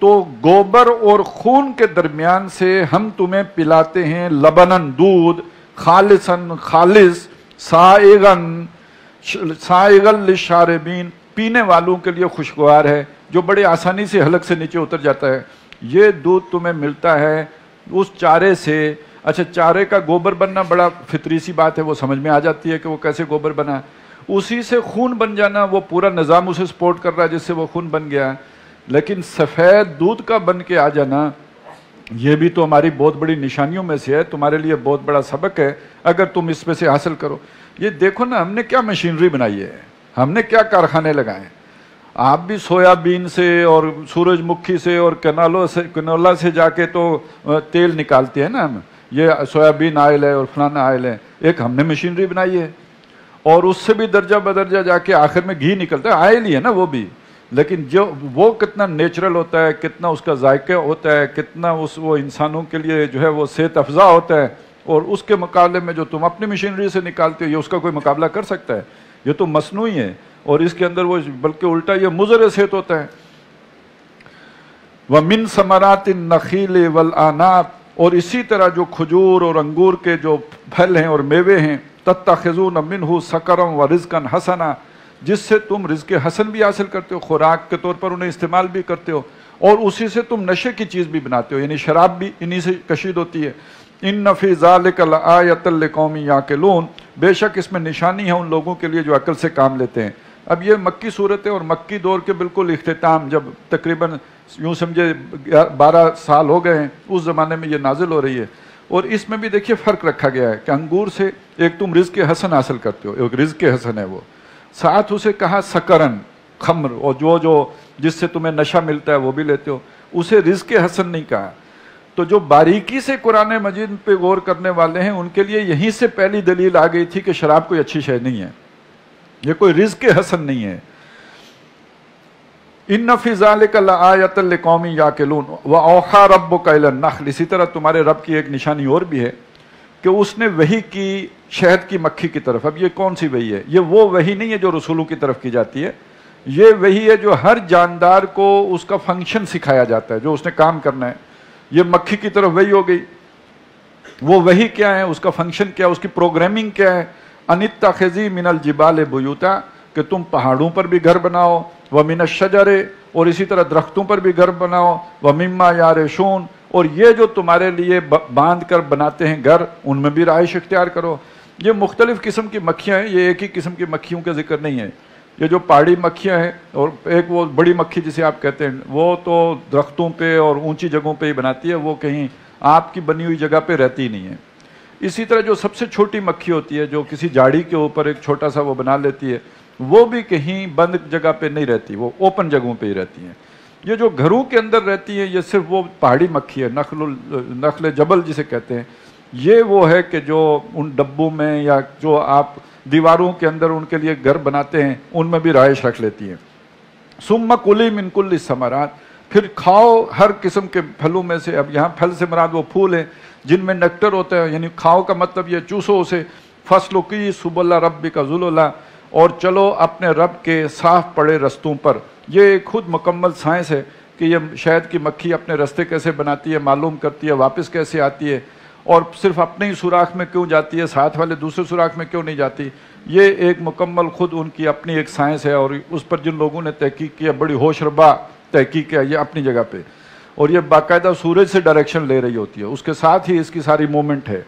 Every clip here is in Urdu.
تو گوبر اور خون کے درمیان سے ہم تمہیں پلاتے ہیں لبنن دودھ، خالصن خالص، سائغن للشاربین پینے والوں کے لیے خوشگوار ہے، جو بڑے آسانی سے حلق سے نیچے اتر جاتا ہے۔ یہ دودھ تمہیں ملتا ہے اس چارے سے۔ اچھا، چارے کا گوبر بننا بڑا فطری سی بات ہے، وہ سمجھ میں آ جاتی ہے کہ وہ کیسے گوبر بنا۔ اسی سے خون بن جانا، وہ پورا نظام اسے سپورٹ کر رہا ہے جس سے وہ خون بن گیا۔ لیکن سفید دودھ کا بن کے آ جانا، یہ بھی تو ہماری بہت بڑی نشانیوں میں سے ہے، تمہارے لیے بہت بڑا سبق ہے اگر تم اس میں سے حاصل کرو۔ یہ دیکھو نا، ہم نے کیا مشینری بنائی ہے، ہم نے کیا کارخانے لگائے ہیں۔ آپ بھی سویا بین سے اور سورج مکھی سے اور کنولا سے جا کے تو تیل نکالتے ہیں نا، ہم یہ سویا بین آئل ہے اور فلانا آئل ہے، ایک ہم نے مشینری بنائی ہے، اور اس سے بھی درجہ بدرجہ جا کے آخر میں گھی نکلتا ہے، آئل ہی ہے نا وہ بھی، لیکن جو وہ کتنا نیچرل ہوتا ہے، کتنا اس کا ذائقہ ہوتا ہے، کتنا وہ انسانوں کے لیے جو ہے وہ صحت افزا ہوتا ہے، اور اس کے مقابلے میں جو تم اپنی مشینری سے نکالتے ہو، یہ اس کا کوئی مقابلہ کر سکتا ہے؟ یہ تو مصنوعی ہے، اور اس کے اندر وہ بلکہ الٹا یہ مضر صحت ہوتا ہے۔ وَمِن ثَمَرَاتِ النَّخِيلِ وَالْأَعْنَابِ، اور اسی طرح جو کھجور اور انگور کے جو پھل ہیں اور میوے ہیں، تَتَّخِذُونَ مِنْهُ سَكَرًا وَرِزْقًا حَسَنًا، جس سے تم رزق حسن بھی حاصل کرتے ہو، خوراک کے طور پر انہیں استعمال بھی کرتے ہو، اور اسی سے تم نشے کی چیز بھی بناتے ہو، یعنی شراب بھی انہی سے کشید ہوتی ہے۔ ان فی ذالک لآیۃ لقوم یعقلون، بے شک اس میں نشانی ہے ان لوگوں کے لیے جو عقل سے کام لیتے ہیں۔ اب یہ مکی صورت ہے اور مکی دور کے بالکل اختتام، جب تقریباً یوں سمجھے 12 سال ہو گئے ہیں، اس زمانے میں یہ نازل ہو رہی ہے، اور اس میں بھی دیکھیے فرق رکھا گیا ہے کہ انگور سے ایک تم رزق حسن حاصل کرتے ہو، ایک رزق حسن ہے وہ، ساتھ اسے کہا سکرن خمر، اور جو جس سے تمہیں نشہ ملتا ہے وہ بھی لیتے ہو، اسے رزق حسن نہیں کہا۔ تو جو باریکی سے قرآن مجید پہ غور کرنے والے ہیں ان کے لیے یہیں سے پہلی دلیل آ گئی تھی کہ شراب کوئی اچھی شے نہیں ہے، یہ کوئی رزق حسن نہیں ہے۔ ان فی ذالک لآیۃ لقوم یعقلون واوحی ربک الی النخل، اسی طرح تمہارے رب کی ایک نشانی اور بھی ہے کہ اس نے وحی کی شہد کی مکھی کی طرف۔ اب یہ کون سی وحی ہے؟ یہ وہ وحی نہیں ہے جو رسولوں کی طرف کی جاتی ہے، یہ وحی ہے جو ہر جاندار کو اس کا فنکشن سکھایا جاتا ہے، جو اس نے کام کرنا ہے۔ یہ مکھی کی طرف وحی ہو گئی، وہ وحی کیا ہے، اس کا فنکشن کیا ہے، اس کی پروگرامنگ کیا ہے؟ ان اتخذی من الجبال بیوتا، کہ تم پہاڑوں پر بھی گھر بناؤ، ومن الشجر، اور اسی طرح درختوں پر بھی گھر بناؤ، ومما یارشون، اور یہ جو تمہارے لیے باندھ کر بناتے ہیں گھر، ان میں بھی رہائش اختیار کرو۔ یہ مختلف قسم کی مکھیاں ہیں، یہ ایک ہی قسم کی مکھیوں کا ذکر نہیں ہے۔ یہ جو پہاڑی مکھیاں ہیں، اور ایک وہ بڑی مکھی جسے آپ کہتے ہیں، وہ تو درختوں پہ اور اونچی جگہوں پہ ہی بناتی ہے، وہ کہیں آپ کی بنی ہوئی جگہ پہ رہتی ہی نہیں ہے۔ اسی طرح جو سب سے چھوٹی مکھی ہوتی ہے، جو کسی جھاڑی کے اوپر ایک چھوٹا سا وہ بنا لیتی ہے، وہ بھی کہیں بند جگہ پہ نہیں رہتی، وہ اوپن جگہوں پہ ہی رہتی ہیں۔ یہ جو گھروں کے اندر رہتی ہے، یہ صرف وہ پہاڑی مکھی ہے، نخل جبل جسے کہتے ہیں، یہ وہ ہے کہ جو ان ڈبوں میں یا جو آپ دیواروں کے اندر ان کے لیے گھر بناتے ہیں ان میں بھی رہائش رکھ لیتی ہیں۔ ثم کلی من کل الثمرات، پھر کھاؤ ہر قسم کے پھلوں میں سے۔ اب یہاں پھل سے مراد وہ پھول ہیں جن میں نیکٹر ہوتا ہے، یعنی کھاؤ کا مطلب یہ چوسو اسے۔ فسلکی سبل ربک ذللا، اور چلو اپنے رب کے صاف پڑے رستوں پر۔ یہ ایک خود مکمل سائنس ہے کہ یہ شہد کی مکھی اپنے رستے کیسے بناتی ہے، معلوم کرتی ہے، واپس کیسے آتی ہے، اور صرف اپنے ہی سوراخ میں کیوں جاتی ہے، ساتھ والے دوسرے سوراخ میں کیوں نہیں جاتی۔ یہ ایک مکمل خود ان کی اپنی ایک سائنس ہے، اور اس پر جن لوگوں نے تحقیق کیا، بڑی ہوش ربا تحقیق ہے یہ اپنی جگہ پہ، اور یہ باقاعدہ سورج سے ڈائریکشن لے رہی ہوتی ہے، اس کے ساتھ ہی اس کی ساری موومنٹ ہے۔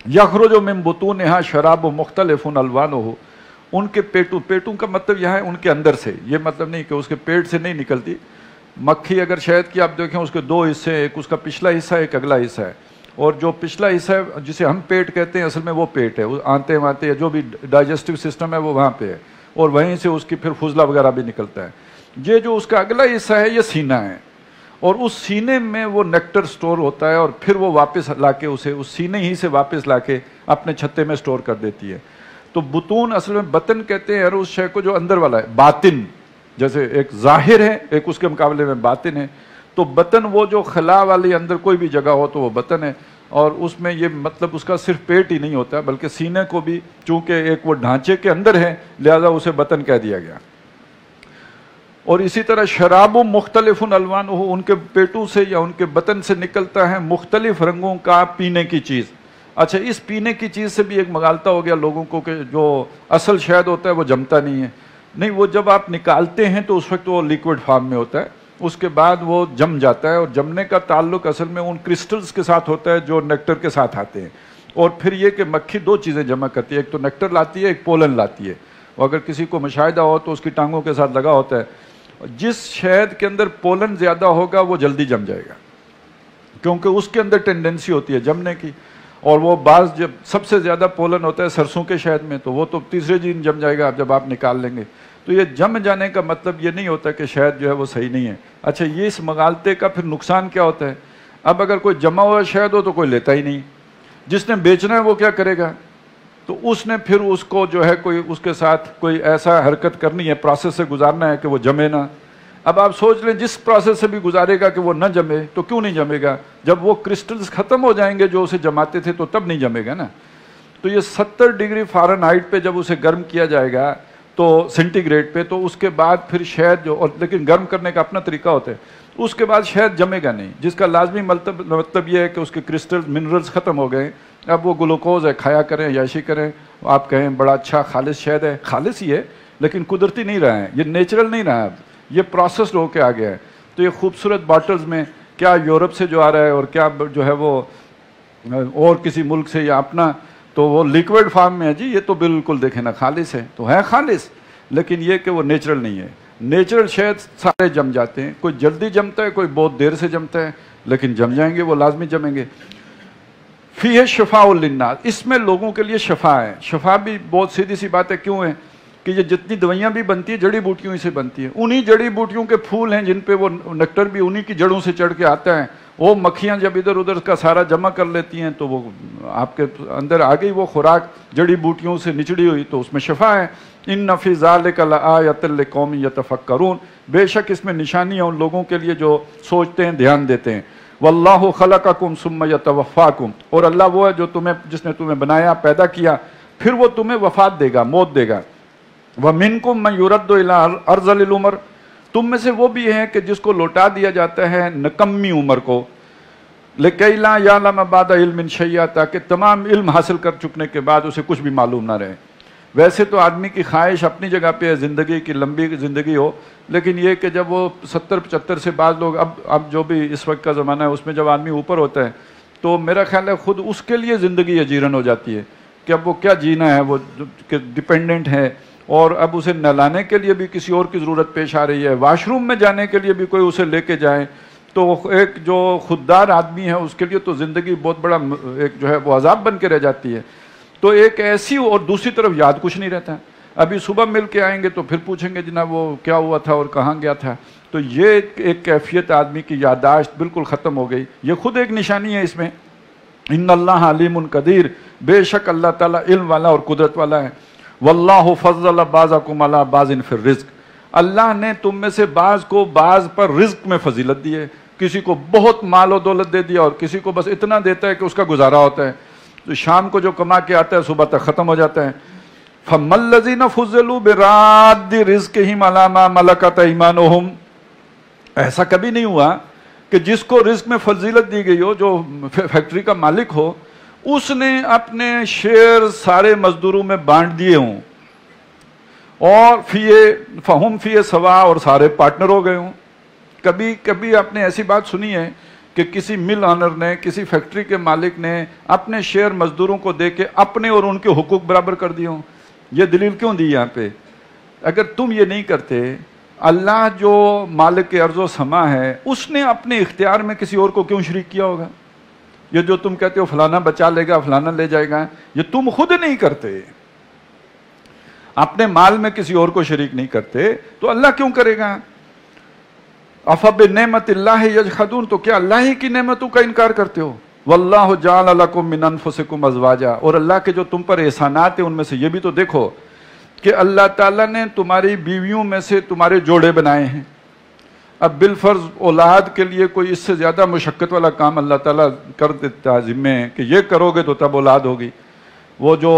یخرج من بطونہا شراب مختلف الوانہ، ان کے پیٹوں کا مطلب یہ ہے ان کے اندر سے، یہ مطلب نہیں کہ اس کے پیٹ سے نہیں نکلتی۔ مکھی اگر شہد کی آپ دیکھیں اس کے دو حصے، ایک اس کا پچھلا حصہ ہے، ایک اگلا حصہ ہے، اور جو پچھلا حصہ ہے جسے ہم پیٹ کہتے ہیں، اصل میں وہ پیٹ ہے، آنتے وانتے جو بھی ڈائجسٹو سسٹم ہے وہ وہاں پہ ہے، اور وہیں سے اس کی پھر فضلہ وغیرہ بھی نکلتا ہے۔ یہ جو اس کا اگلا حصہ ہے یہ سینہ ہے، اور اس سینے میں وہ نیکٹر سٹور ہوتا ہے، اور پھر وہ واپس لا کے اسے اس سینے ہی سے واپس لا کے اپنے چھتے میں سٹور کر دیتی ہے۔ تو بطون اصل میں بطن کہتے ہیں ہر اس شے کو جو اندر والا ہے، باطن، جیسے ایک ظاہر ہے ایک اس کے مقابلے میں باطن ہے، تو بطن وہ جو خلا والی اندر کوئی بھی جگہ ہو تو وہ بطن ہے، اور اس میں یہ مطلب اس کا صرف پیٹ ہی نہیں ہوتا بلکہ سینے کو بھی، چونکہ ایک وہ ڈھانچے کے اندر ہے لہذا اسے بطن کہہ دیا گیا۔ اور اسی طرح شراب مختلف الوان ہو، ان کے پیٹوں سے یا ان کے بطن سے نکلتا ہے مختلف رنگوں کا پینے کی چیز. اچھا، اس پینے کی چیز سے بھی ایک مغالطہ ہو گیا لوگوں کو کہ جو اصل شہد ہوتا ہے وہ جمتا نہیں ہے. نہیں، وہ جب آپ نکالتے ہیں تو اس وقت وہ لیکوڈ فارم میں ہوتا ہے، اس کے بعد وہ جم جاتا ہے، اور جمنے کا تعلق اصل میں ان کرسٹلز کے ساتھ ہوتا ہے جو نیکٹر کے ساتھ آتے ہیں. اور پھر یہ کہ مکھی دو چیزیں جمع کرتی ہے، ایک تو نیکٹر لاتی ہے، ایک پولن لاتی ہے. اور اگر کسی کو مشاہدہ ہو تو اس کی ٹانگوں کے ساتھ لگا ہوتا ہے. جس شہد کے اندر پولن زیادہ ہوگا وہ جلدی جم جائے گا، کیونکہ اس کے اندر ٹینڈنسی ہوتی ہے جمنے کی. اور وہ بعض جب سب سے زیادہ پولن ہوتا ہے سرسوں کے شہد میں، تو وہ تو تیسرے دن جم جائے گا جب آپ نکال لیں گے. تو یہ جم جانے کا مطلب یہ نہیں ہوتا کہ شہد جو ہے وہ صحیح نہیں ہے. اچھا، یہ اس مغالطے کا پھر نقصان کیا ہوتا ہے؟ اب اگر کوئی جمع ہوا شہد ہو تو کوئی لیتا ہی نہیں. جس نے بیچنا ہے وہ کیا کرے گا؟ تو اس نے پھر اس کو جو ہے کوئی اس کے ساتھ کوئی ایسا حرکت کرنی ہے، پروسیس سے گزارنا ہے کہ وہ جمے نہ. اب آپ سوچ لیں جس پروسیس سے بھی گزارے گا کہ وہ نہ جمے تو کیوں نہیں جمے گا؟ جب وہ کرسٹلز ختم ہو جائیں گے جو اسے جماتے تھے تو تب نہیں جمے گا نا. تو یہ 70 ڈگری فارنہائٹ پہ جب اسے گرم کیا جائے گا تو سینٹی گریڈ پہ، تو اس کے بعد پھر شہد جو، اور لیکن گرم کرنے کا اپنا طریقہ ہوتا ہے، اس کے بعد شہد جمے گا نہیں، جس کا لازمی مطلب یہ ہے کہ اس کے کرسٹل منرلز ختم ہو گئے. اب وہ گلوکوز ہے، کھایا کریں، عیاشی کریں، آپ کہیں بڑا اچھا خالص شہد ہے، خالص ہی ہے لیکن قدرتی نہیں رہا ہے، یہ نیچرل نہیں رہا، اب یہ پروسیسڈ ہو کے آ گیا ہے. تو یہ خوبصورت باٹلز میں کیا یورپ سے جو آ رہا ہے اور کیا جو ہے وہ اور کسی ملک سے یا اپنا، تو وہ لیکوڈ فارم میں ہے. جی یہ تو بالکل دیکھیں نا خالص ہے، تو ہے خالص، لیکن یہ کہ وہ نیچرل نہیں ہے. نیچرل شہد سارے جم جاتے ہیں، کوئی جلدی جمتا ہے، کوئی بہت دیر سے جمتا ہے، لیکن جم جائیں گے، وہ لازمی جمیں گے. فیہ شفاء للناس، اس میں لوگوں کے لیے شفا ہے. شفا بھی بہت سیدھی سی بات ہے، کیوں ہے کہ یہ جتنی دوائیاں بھی بنتی ہیں جڑی بوٹیوں ہی سے بنتی ہیں. انہی جڑی بوٹیوں کے پھول ہیں جن پہ وہ نیکٹر بھی انہی کی جڑوں سے چڑھ کے آتا ہے. وہ مکھیاں جب ادھر ادھر کا سارا جمع کر لیتی ہیں تو وہ آپ کے اندر آ گئی وہ خوراک جڑی بوٹیوں سے نچڑی ہوئی، تو اس میں شفا ہے. ان فی ذلک لآیۃ لقوم یتفکرون، بے شک اس میں نشانی ہے ان لوگوں کے لیے جو سوچتے ہیں، دھیان دیتے ہیں. واللہ خلقکم ثم یتوفاکم، اور اللہ وہ ہے جو جس نے تمہیں بنایا، پیدا کیا، پھر وہ تمہیں وفات دے گا، موت دے گا. وَمِنْكُمْ مَنْ يُرَدُّ إِلَىٰ أَرْذَلِ الْعُمُرِ، تم میں سے وہ بھی ہیں کہ جس کو لوٹا دیا جاتا ہے نکمی عمر کو، لِكَيْ لَا يَعْلَمَ بَعْدَ عِلْمٍ شَيْئًا، تاکہ تمام علم حاصل کر چکنے کے بعد اسے کچھ بھی معلوم نہ رہے. ویسے تو آدمی کی خواہش اپنی جگہ پہ ہے، زندگی کی لمبی زندگی ہو، لیکن یہ کہ جب وہ 70-75 سے بعد لوگ اب جو بھی اس وقت کا زمانہ ہے اس میں جب آدمی اوپر ہوتا ہے تو میرا خیال ہے خود اس کے لیے زندگی اجیرن ہو جاتی ہے کہ اب وہ کیا جینا ہے، وہ ڈپینڈنٹ ہے. اور اب اسے نہلانے کے لیے بھی کسی اور کی ضرورت پیش آ رہی ہے، واش روم میں جانے کے لیے بھی کوئی اسے لے کے جائے، تو ایک جو خوددار آدمی ہے اس کے لیے تو زندگی بہت بڑا ایک جو ہے وہ عذاب بن کے رہ جاتی ہے. تو ایک ایسی، اور دوسری طرف یاد کچھ نہیں رہتا. ابھی صبح مل کے آئیں گے تو پھر پوچھیں گے جناب وہ کیا ہوا تھا اور کہاں گیا تھا. تو یہ ایک کیفیت آدمی کی یادداشت بالکل ختم ہو گئی. یہ خود ایک نشانی ہے اس میں. ان اللہ علیم قدیر، بے شک اللہ تعالیٰ علم والا اور قدرت والا ہے. واللہ فضل بعضکم علی بعض فی الرزق، اللہ نے تم میں سے بعض کو بعض پر رزق میں فضیلت دی ہے. کسی کو بہت مال و دولت دے دیا اور کسی کو بس اتنا دیتا ہے کہ اس کا گزارا ہوتا ہے. تو شام کو جو کما کے آتا ہے صبح تک ختم ہو جاتا ہے. فَمَا الَّذِينَ فُضِّلُوا بِرَادِّ رِزْقِهِمْ عَلَىٰ مَا مَلَكَتْ أَيْمَانُهُمْ، ایسا کبھی نہیں ہوا کہ جس کو رزق میں فضیلت دی گئی ہو، جو فیکٹری کا مالک ہو، اس نے اپنے شیئر سارے مزدوروں میں بانٹ دیے ہوں اور فہم فیہ سوا، اور سارے پارٹنر ہو گئے ہوں. کبھی آپ نے ایسی بات سنی ہے کہ کسی مل آنر نے، کسی فیکٹری کے مالک نے اپنے شیئر مزدوروں کو دے کے اپنے اور ان کے حقوق برابر کر دیے ہوں؟ یہ دلیل کیوں دی یہاں پہ؟ اگر تم یہ نہیں کرتے، اللہ جو مالک ارض و سما ہے اس نے اپنے اختیار میں کسی اور کو کیوں شریک کیا ہوگا؟ یہ جو تم کہتے ہو فلانا بچا لے گا، فلانا لے جائے گا، یہ تم خود نہیں کرتے، اپنے مال میں کسی اور کو شریک نہیں کرتے، تو اللہ کیوں کرے گا؟ افبنعمت اللہ یجحدون، تو کیا اللہ ہی کی نعمتوں کا انکار کرتے ہو؟ واللہ جعل لکم من انفسکم ازواجا، اور اللہ کے جو تم پر احسانات ہیں ان میں سے یہ بھی تو دیکھو کہ اللہ تعالیٰ نے تمہاری بیویوں میں سے تمہارے جوڑے بنائے ہیں. اب بالفرض اولاد کے لیے کوئی اس سے زیادہ مشقت والا کام اللہ تعالیٰ کر دیتا ہے ذمے کہ یہ کرو گے تو تب اولاد ہوگی، وہ جو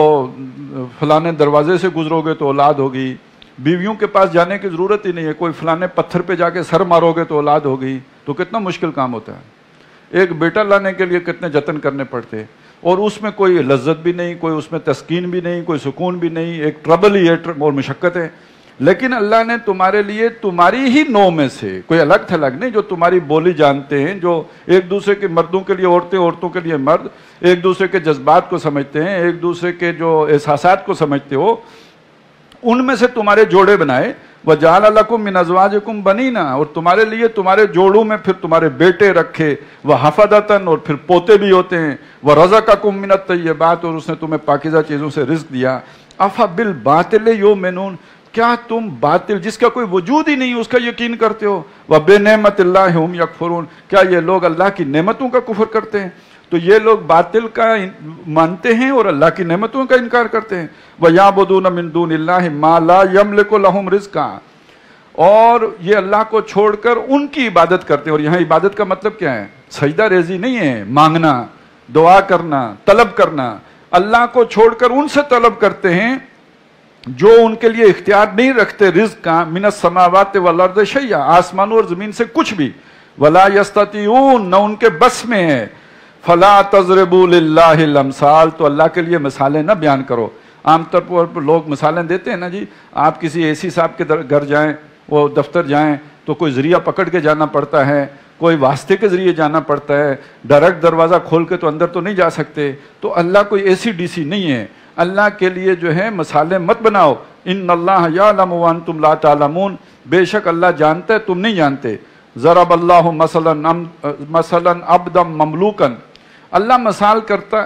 فلانے دروازے سے گزرو گے تو اولاد ہوگی، بیویوں کے پاس جانے کی ضرورت ہی نہیں ہے، کوئی فلانے پتھر پہ جا کے سر مارو گے تو اولاد ہوگی، تو کتنا مشکل کام ہوتا ہے، ایک بیٹا لانے کے لیے کتنے جتن کرنے پڑتے، اور اس میں کوئی لذت بھی نہیں، کوئی اس میں تسکین بھی نہیں، کوئی سکون بھی نہیں، ایک ٹربل ہی ہے اور مشقت ہے۔ لیکن اللہ نے تمہارے لیے تمہاری ہی نو میں سے، کوئی الگ تھلگ نہیں، جو تمہاری بولی جانتے ہیں، جو ایک دوسرے کے، مردوں کے لیے عورتیں، عورتوں کے لیے مرد، ایک دوسرے کے جذبات کو سمجھتے ہیں، ایک دوسرے کے جو احساسات کو سمجھتے ہو، ان میں سے تمہارے جوڑے بنائے، وَجَعَلَ لَكُم مِّنْ أَزْوَاجِكُمْ بَنِينَ، اور تمہارے لیے تمہارے جوڑوں میں پھر تمہارے بیٹے رکھے، وَحَفَدَةً، اور پھر پوتے بھی ہوتے ہیں، وَرَزَقَكُم مِّنَ الطَّيِّبَاتِ، اور اس نے تمہیں پاکیزہ چیزوں سے رزق دیا، أَفَبِالْبَاطِلِ يُؤْمِنُونَ، کیا تم باطل جس کا کوئی وجود ہی نہیں اس کا یقین کرتے ہو، وَبِنِعْمَتِ اللَّهِ هُمْ يَكْفُرُونَ، کیا یہ لوگ اللہ کی نعمتوں کا کفر کرتے ہیں؟ تو یہ لوگ باطل کا مانتے ہیں اور اللہ کی نعمتوں کا انکار کرتے ہیں۔ وَيَعْبُدُونَ مِن دُونِ اللَّهِ مَا لَا يَمْلِكُ لَهُمْ رِزْقًا، اور یہ اللہ کو چھوڑ کر ان کی عبادت کرتے ہیں، اور یہاں عبادت کا مطلب کیا ہے؟ سجدہ ریزی نہیں ہے، مانگنا، دعا کرنا، طلب کرنا، اللہ کو چھوڑ کر ان سے طلب کرتے ہیں جو ان کے لیے اختیار نہیں رکھتے رزق کا، من السماوات والارض شیئا، آسمانوں اور زمین سے کچھ بھی، ولا یستطیعون، نہ ان کے بس میں ہے، فلا تضربوا للہ الامثال، تو اللہ کے لیے مثالیں نہ بیان کرو۔ عام طور پر لوگ مثالیں دیتے ہیں نا جی، آپ کسی اے سی صاحب کے گھر جائیں، وہ دفتر جائیں تو کوئی ذریعہ پکڑ کے جانا پڑتا ہے، کوئی واسطے کے ذریعے جانا پڑتا ہے، ڈائریکٹ دروازہ کھول کے تو اندر تو نہیں جا سکتے۔ تو اللہ کوئی ایسی ڈی سی نہیں ہے، اللہ کے لیے جو ہے مثالیں مت بناؤ، ان اللہ یعلم وانتم لا تعلمون، بے شک اللہ جانتا ہے تم نہیں جانتے۔ ضرب اللہ مثلا عبدا مملوکا، اللہ مثال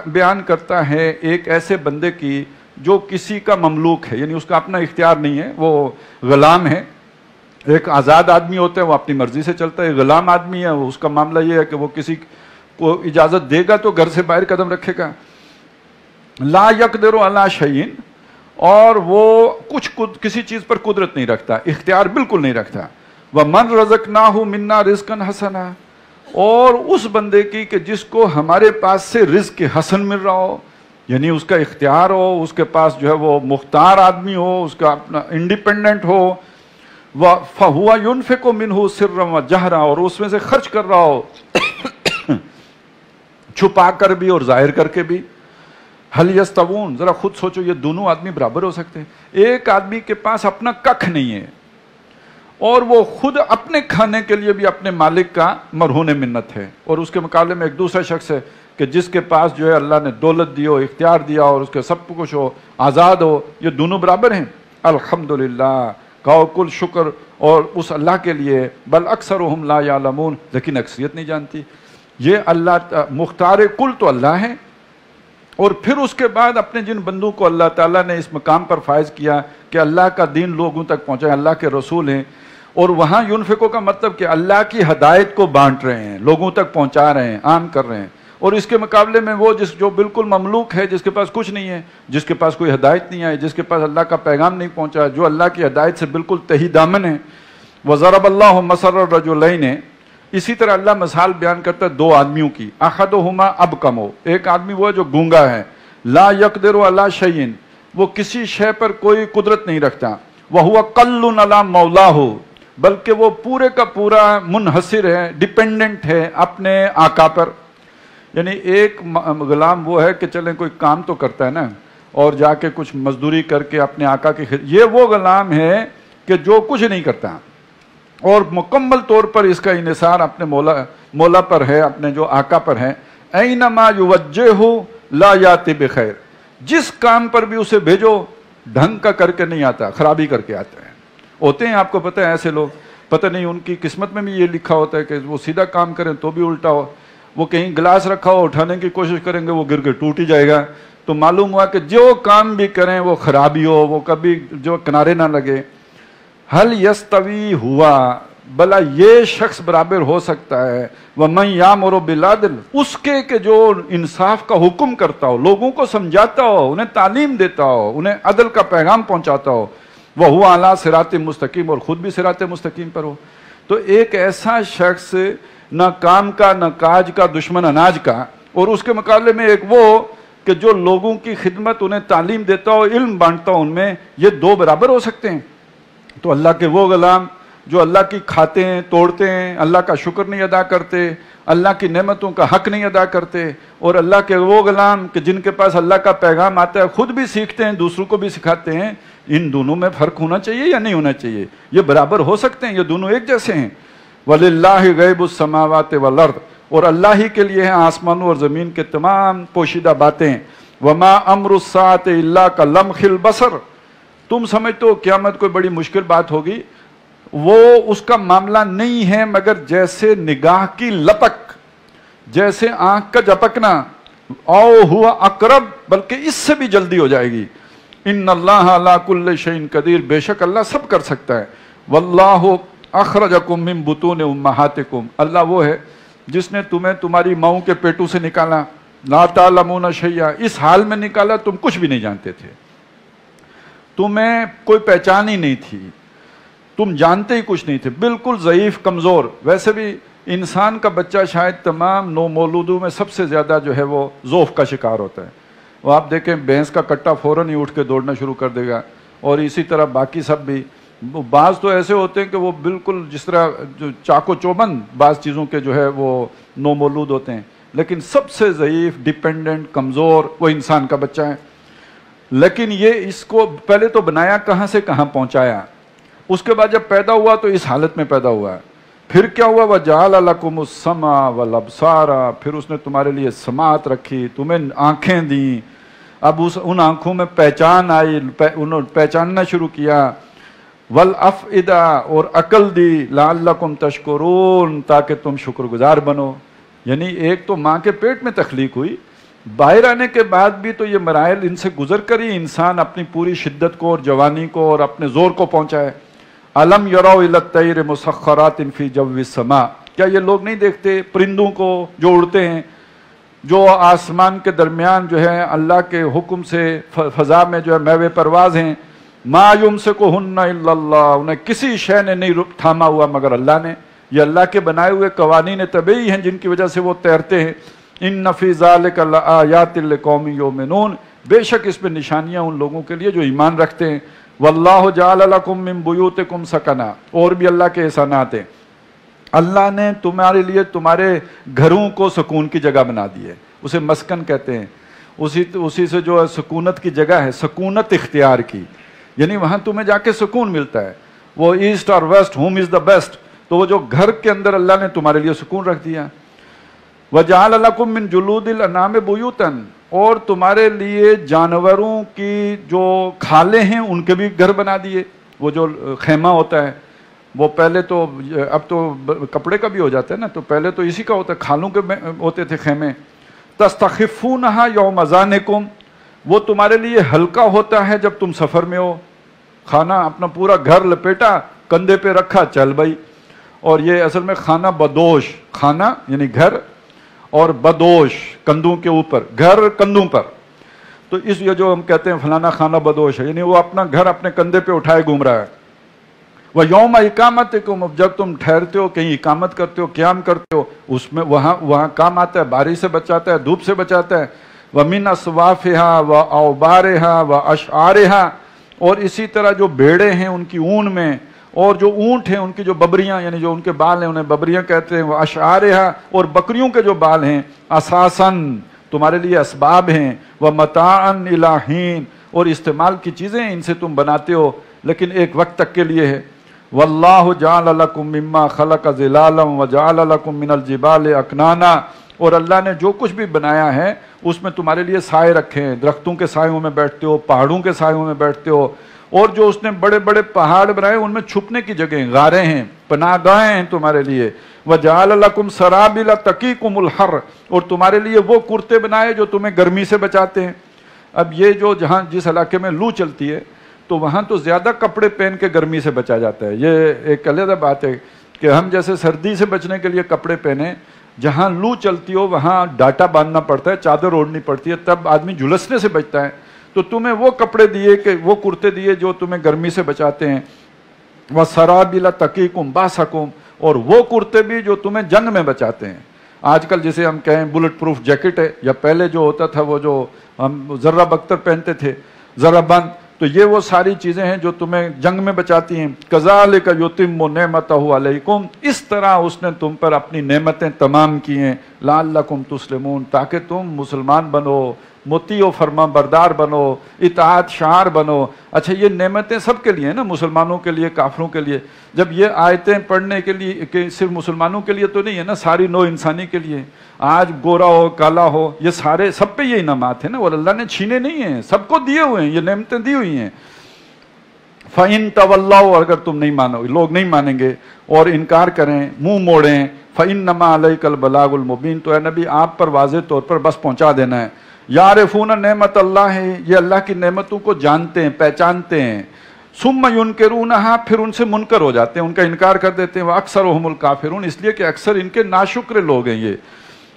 بیان کرتا ہے ایک ایسے بندے کی جو کسی کا مملوک ہے، یعنی اس کا اپنا اختیار نہیں ہے، وہ غلام ہے۔ ایک آزاد آدمی ہوتا ہے وہ اپنی مرضی سے چلتا ہے، غلام آدمی ہے اس کا معاملہ یہ ہے کہ وہ کسی کو اجازت دے گا تو گھر سے باہر قدم رکھے گا۔ لا یقدر علی شیء، اور وہ کسی چیز پر قدرت نہیں رکھتا، اختیار بالکل نہیں رکھتا۔ وَمَنْ رَزَقْنَاهُ مِنَّا رِزْقًا حَسَنًا، اور اس بندے کی کہ جس کو ہمارے پاس سے رزق حسن مل رہا ہو، یعنی اس کا اختیار ہو، اس کے پاس جو ہے وہ مختار آدمی ہو، اس کا اپنا انڈیپینڈنٹ ہو، فَهُوَ يُنْفِقُ مِنْهُ سِرًّا وَجَهْرًا، اور اس میں سے خرچ کر رہا ہو چھپا کر بھی اور ظاہر کر کے بھی۔ حل یستوون، ذرا خود سوچو یہ دونوں آدمی برابر ہو سکتے ہیں؟ ایک آدمی کے پاس اپنا ککھ نہیں ہے اور وہ خود اپنے کھانے کے لیے بھی اپنے مالک کا مرہون منت ہے، اور اس کے مقابلے میں ایک دوسرا شخص ہے کہ جس کے پاس جو ہے اللہ نے دولت دی ہو، اختیار دیا اور اس کے سب کچھ ہو، آزاد ہو، یہ دونوں برابر ہیں۔ الحمدللہ، کہو کل شکر اور اس اللہ کے لیے، بل اکثرهم لا یعلمون، لیکن اکثریت نہیں جانتی۔ یہ اللہ مختار کل تو اللہ ہے، اور پھر اس کے بعد اپنے جن بندوں کو اللہ تعالیٰ نے اس مقام پر فائز کیا کہ اللہ کا دین لوگوں تک پہنچائے، اللہ کے رسول ہیں، اور وہاں ينفقو کا مطلب کہ اللہ کی ہدایت کو بانٹ رہے ہیں، لوگوں تک پہنچا رہے ہیں، عام کر رہے ہیں۔ اور اس کے مقابلے میں وہ جو بالکل مملوک ہے، جس کے پاس کچھ نہیں ہے، جس کے پاس کوئی ہدایت نہیں آئی، جس کے پاس اللہ کا پیغام نہیں پہنچا، جو اللہ کی ہدایت سے بالکل تہی دامن ہے۔ وَضَرَبَ اللَّهُ مَثَلَ الرَّجُلَيْنِ، اسی طرح اللہ مثال بیان کرتا ہے دو آدمیوں کی، احدہما ابکم، ایک آدمی وہ ہے جو گونگا ہے، لا یقدر علی شیء، وہ کسی شے پر کوئی قدرت نہیں رکھتا، وہو قل علی مولاه، بلکہ وہ پورے کا پورا منحصر ہے، ڈیپینڈنٹ ہے اپنے آقا پر۔ یعنی ایک غلام وہ ہے کہ چلیں کوئی کام تو کرتا ہے نا، اور جا کے کچھ مزدوری کر کے اپنے آقا کی یہ وہ غلام ہے کہ جو کچھ نہیں کرتا اور مکمل طور پر اس کا انحصار اپنے مولا پر ہے، اپنے جو آقا پر ہے۔ اینما یوجہہ لا یاتی بخیر، جس کام پر بھی اسے بھیجو ڈھنگ کا کر کے نہیں آتا، خرابی کر کے آتا ہے۔ ہوتے ہیں، آپ کو پتہ ہے ایسے لوگ، پتہ نہیں ان کی قسمت میں بھی یہ لکھا ہوتا ہے کہ وہ سیدھا کام کریں تو بھی الٹا ہو، وہ کہیں گلاس رکھا ہو اٹھانے کی کوشش کریں گے وہ گر کے ٹوٹ ہی جائے گا، تو معلوم ہوا کہ جو کام بھی کریں وہ خرابی ہو، وہ کبھی جو کنارے نہ لگے۔ حل یستوی ہوا، بلا یہ شخص برابر ہو سکتا ہے، وَمَنْ یَأْمُرُ بِالْعَدْلِ، اس کے کہ جو انصاف کا حکم کرتا ہو، لوگوں کو سمجھاتا ہو، انہیں تعلیم دیتا ہو، انہیں عدل کا پیغام پہنچاتا ہو، وَهُوَ عَلَىٰ صِرَاطٍ مستقیم، اور خود بھی صراط مستقیم پر ہو۔ تو ایک ایسا شخص نہ کام کا نہ کاج کا، دشمن اناج کا، اور اس کے مقابلے میں ایک وہ کہ جو لوگوں کی خدمت، انہیں تعلیم دیتا ہو، علم بانٹتا ہو ان میں، یہ دو برابر ہو سکتے ہیں؟ تو اللہ کے وہ غلام جو اللہ کی کھاتے ہیں، توڑتے ہیں، اللہ کا شکر نہیں ادا کرتے، اللہ کی نعمتوں کا حق نہیں ادا کرتے، اور اللہ کے وہ غلام کہ جن کے پاس اللہ کا پیغام آتا ہے، خود بھی سیکھتے ہیں، دوسروں کو بھی سکھاتے ہیں، ان دونوں میں فرق ہونا چاہیے یا نہیں ہونا چاہیے؟ یہ برابر ہو سکتے ہیں؟ یہ دونوں ایک جیسے ہیں؟ وَلِلَّهِ غَيْبُ السَّمَاوَاتِ وَالْأَرْضِ، اور اللہ ہی کے لیے ہیں آسمانوں اور زمین کے تمام پوشیدہ باتیں۔ وَمَا أَمْرُ السَّاعَةِ إِلَّا كَلَمْحِ الْبَصَرِ، تم سمجھتے ہو قیامت کوئی بڑی مشکل بات ہوگی؟ وہ اس کا معاملہ نہیں ہے مگر جیسے نگاہ کی لپک، جیسے آنکھ کا جھپکنا، او ہوا اقرب، بلکہ اس سے بھی جلدی ہو جائے گی۔ ان اللہ علی کل شیء قدیر، بے شک اللہ سب کر سکتا ہے۔ واللہ اخرجکم من بطون امہاتکم، اللہ وہ ہے جس نے تمہیں تمہاری ماؤں کے پیٹوں سے نکالا، لا تعلمون شیئا، اس حال میں نکالا تم کچھ بھی نہیں جانتے تھے، تمہیں کوئی پہچان ہی نہیں تھی، تم جانتے ہی کچھ نہیں تھے، بالکل ضعیف کمزور۔ ویسے بھی انسان کا بچہ شاید تمام نو مولودوں میں سب سے زیادہ جو ہے وہ ضعف کا شکار ہوتا ہے۔ وہ آپ دیکھیں بھینس کا کٹا فوراً ہی اٹھ کے دوڑنا شروع کر دے گا، اور اسی طرح باقی سب بھی۔ بعض تو ایسے ہوتے ہیں کہ وہ بالکل جس طرح جو چاق و چوبند بعض چیزوں کے جو ہے وہ نو مولود ہوتے ہیں، لیکن سب سے ضعیف، ڈیپینڈنٹ، کمزور وہ انسان کا بچہ ہے۔ لیکن یہ اس کو پہلے تو بنایا کہاں سے کہاں پہنچایا، اس کے بعد جب پیدا ہوا تو اس حالت میں پیدا ہوا ہے۔ پھر کیا ہوا؟ وَجَعَلَ لَكُمُ السَّمْعَ وَالْأَبْصَارَ، پھر اس نے تمہارے لیے سماعت رکھی، تمہیں آنکھیں دیں، اب ان آنکھوں میں پہچان آئی، انہوں نے پہچاننا شروع کیا۔ وَالْأَفْئِدَةَ، اور عقل دی، لَعَلَّكُمْ تَشْكُرُونَ، تاکہ تم شکر گزار بنو۔ یعنی ایک تو ماں کے پیٹ میں تخلیق ہوئی، باہر آنے کے بعد بھی تو یہ مراحل ان سے گزر کر ہی انسان اپنی پوری شدت کو اور جوانی کو اور اپنے زور کو پہنچائے۔ أَلَمْ يَرَوْا إِلَى الطَّيْرِ مُسَخَّرَاتٍ فِي جَوِّ السَّمَاءِ، کیا یہ لوگ نہیں دیکھتے پرندوں کو جو اڑتے ہیں، جو آسمان کے درمیان جو ہے اللہ کے حکم سے فضا میں جو ہے میوے پرواز ہیں، مَا يُمْسِكُهُنَّ إِلَّا اللَّهُ، انہیں کسی شے نے نہیں تھاما ہوا مگر اللہ نے۔ یہ اللہ کے بنائے ہوئے قوانین طبعی ہیں جن کی وجہ سے وہ تیرتے ہیں۔ إِنَّ فِي ذَلِكَ لَآيَاتٍ لِقَوْمٍ يُؤْمِنُونَ، بے شک اس میں نشانیاں ان لوگوں کے لیے جو ایمان رکھتے ہیں۔ وَاللَّهُ جَعَلَ لَكُم مِّن بُيُوتِكُمْ سَكَنًا، اور بھی اللہ کے احسانات ہیں، اللہ نے تمہارے لیے تمہارے گھروں کو سکون کی جگہ بنا دی ہے، اسے مسکن کہتے ہیں، اسی سے جو ہے سکونت کی جگہ ہے، سکونت اختیار کی، یعنی وہاں تمہیں جا کے سکون ملتا ہے۔ وہ ایسٹ اور west, home is the best, تو وہ جو گھر کے اندر اللہ نے تمہارے لیے سکون رکھ دیا۔ وَجَعَلَ لَكُم مِّن جُلُودِ الْأَنْعَامِ بُيُوتًا، اور تمہارے لیے جانوروں کی جو کھالیں ہیں ان کے بھی گھر بنا دیے۔ وہ جو خیمہ ہوتا ہے، وہ پہلے تو، اب تو کپڑے کا بھی ہو جاتا ہے نا، تو پہلے تو اسی کا ہوتا ہے، کھالوں کے ہوتے تھے خیمے۔ تَسْتَخِفُّونَهَا يَوْمَ ظَانِكُمْ، وہ تمہارے لیے ہلکا ہوتا ہے جب تم سفر میں ہو، کھانا اپنا پورا گھر لپیٹا، کندھے پہ رکھا، چل بھائی۔ اور یہ اصل میں کھانا بدوش، کھانا یعنی گھر، اور بدوش کندھوں کے اوپر، گھر کندھوں پر، تو اس یہ جو ہم کہتے ہیں فلانا کھانا بدوش ہے، یعنی وہ اپنا گھر اپنے کندھے پہ اٹھائے گھوم رہا ہے۔ وہ یوم اقامتکم، جب تم ٹھہرتے ہو، کہیں اقامت کرتے ہو، قیام کرتے ہو، اس میں وہاں کام آتا ہے، بارش سے بچاتا ہے، دھوپ سے بچاتا ہے۔ وَمِنْ أَصْوَافِهَا وَأَوْبَارِهَا وَأَشْعَارِهَا، اور اسی طرح جو بھیڑیں ہیں ان کی اون میں، اور جو اونٹ ہیں ان کی جو ببریاں، یعنی جو ان کے بال ہیں انہیں ببریاں کہتے ہیں۔ وَأَشْعَارِهَا، اور بکریوں کے جو بال ہیں، اساساً تمہارے لیے اسباب ہیں، وَمَتَاعًا إِلَىٰ حِينٍ، اور استعمال کی چیزیں ان سے تم بناتے ہو لیکن ایک وقت تک کے لیے ہے۔ وَاللَّهُ جَعَلَ لَكُم مِّمَّا خَلَقَ ظِلَالًا وَجَعَلَ لَكُم مِّنَ الْجِبَالِ أَكْنَانًا، اور اللہ نے جو کچھ بھی بنایا ہے اس میں تمہارے لیے سائے رکھے ہیں، درختوں کے سایوں میں بیٹھتے ہو، پہاڑوں کے سایوں میں بیٹھتے ہو، اور جو اس نے بڑے بڑے پہاڑ بنائے ان میں چھپنے کی جگہیں، غاریں ہیں، پناہ گاہیں ہیں تمہارے لیے۔ وَجَعَلَ لَكُمْ سَرَابِيلَ تَقِيكُمُ الْحَرَّ، اور تمہارے لیے وہ کرتے بنائے جو تمہیں گرمی سے بچاتے ہیں۔ اب یہ جو جہاں جس علاقے میں لو چلتی ہے تو وہاں تو زیادہ کپڑے پہن کے گرمی سے بچا جاتا ہے، یہ ایک علیحدہ بات ہے کہ ہم جیسے سردی سے بچنے کے لیے کپڑے پہنیں، جہاں لو چلتی ہو وہاں ڈاٹا باندھنا پڑتا ہے، چادر اوڑھنی پڑتی ہے، تب آدمی جھلسنے سے بچتا ہے۔ تو تمہیں وہ کپڑے دیے کہ وہ کرتے دیے جو تمہیں گرمی سے بچاتے ہیں۔ وَسَرَابِيلَ تَقِيكُمْ بَأْسَكُمْ، اور وہ کرتے بھی جو تمہیں جنگ میں بچاتے ہیں۔ آج کل جسے ہم کہیں بلٹ پروف جیکٹ ہے، یا پہلے جو ہوتا تھا وہ جو ہم ذرہ بختر پہنتے تھے، ذرہ بند، تو یہ وہ ساری چیزیں ہیں جو تمہیں جنگ میں بچاتی ہیں. کذالک یتم نعمتہ علیکم، اس طرح اس نے تم پر اپنی نعمتیں تمام کی ہیں. لعلکم تسلمون، تاکہ تم مسلمان بنو، مطیع و فرما بردار بنو، اطاعت شعار بنو. اچھا یہ نعمتیں سب کے لیے ہیں نا، مسلمانوں کے لیے، کافروں کے لیے. جب یہ آیتیں پڑھنے کے لیے کہ صرف مسلمانوں کے لیے تو نہیں ہے نا، ساری نو انسانی کے لیے. آج گورا ہو کالا ہو، یہ سارے سب پہ یہ انعامات ہیں نا، اور اللہ نے چھینے نہیں ہیں، سب کو دیے ہوئے ہیں، یہ نعمتیں دی ہوئی ہیں. فَإِن تَوَلَّوْا، اگر تم نہیں مانو، لوگ نہیں مانیں گے اور انکار کریں، منہ موڑیں، فَإِنَّمَا عَلَيْكَ الْبَلَاغُ الْمُبِينُ، تو اے نبی آپ پر واضح طور پر بس پہنچا دینا ہے. یعرفون نعمت اللہ ہے، یہ اللہ کی نعمتوں کو جانتے ہیں، پہچانتے ہیں. ثم ينکرونہا، پھر ان سے منکر ہو جاتے ہیں، ان کا انکار کر دیتے ہیں. وَأَكْثَرُهُمُ الْكَافِرُونَ، اس لیے کہ اکثر ان کے ناشکر لوگ ہیں یہ.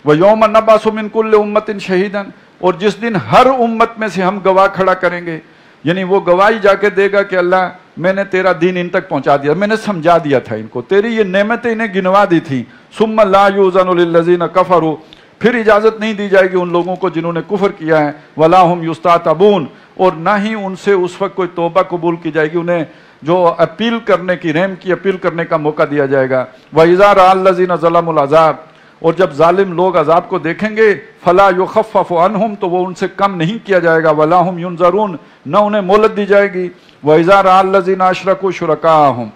وَيَوْمَ نَبْعَثُ مِنْ كُلِّ أُمَّةٍ شَهِيدًا، اور جس دن ہر امت میں سے ہم گواہ کھڑا کریں گے، یعنی وہ گواہی جا کے دے گا کہ اللہ میں نے تیرا دین ان تک پہنچا دیا، میں نے سمجھا دیا تھا ان کو، تیری یہ نعمتیں انہیں گنوا دی تھی. ثُمَّ لَا يُؤْذَنُ لِلَّذِينَ كَفَرُوا، پھر اجازت نہیں دی جائے گی ان لوگوں کو جنہوں نے کفر کیا ہے. وَلَا هُمْ يُسْتَعْتَبُونَ، اور نہ ہی ان سے اس وقت کوئی توبہ قبول کی جائے گی، انہیں جو اپیل کرنے کی، رحم کی اپیل کرنے کا موقع دیا جائے گا. وَإِذَا رَأَى الَّذِينَ ظَلَمُوا الْعَذَابَ، اور جب ظالم لوگ عذاب کو دیکھیں گے، فَلَا يُخَفَّفُ عَنْهُمْ، تو وہ ان سے کم نہیں کیا جائے گا. وَلَا هُمْ يُنظَرُونَ، نہ انہیں مہلت دی جائے گی. وَإِذَا رَأَى الَّذِينَ أَشْرَكُوا شُرَكَاءَهُمْ،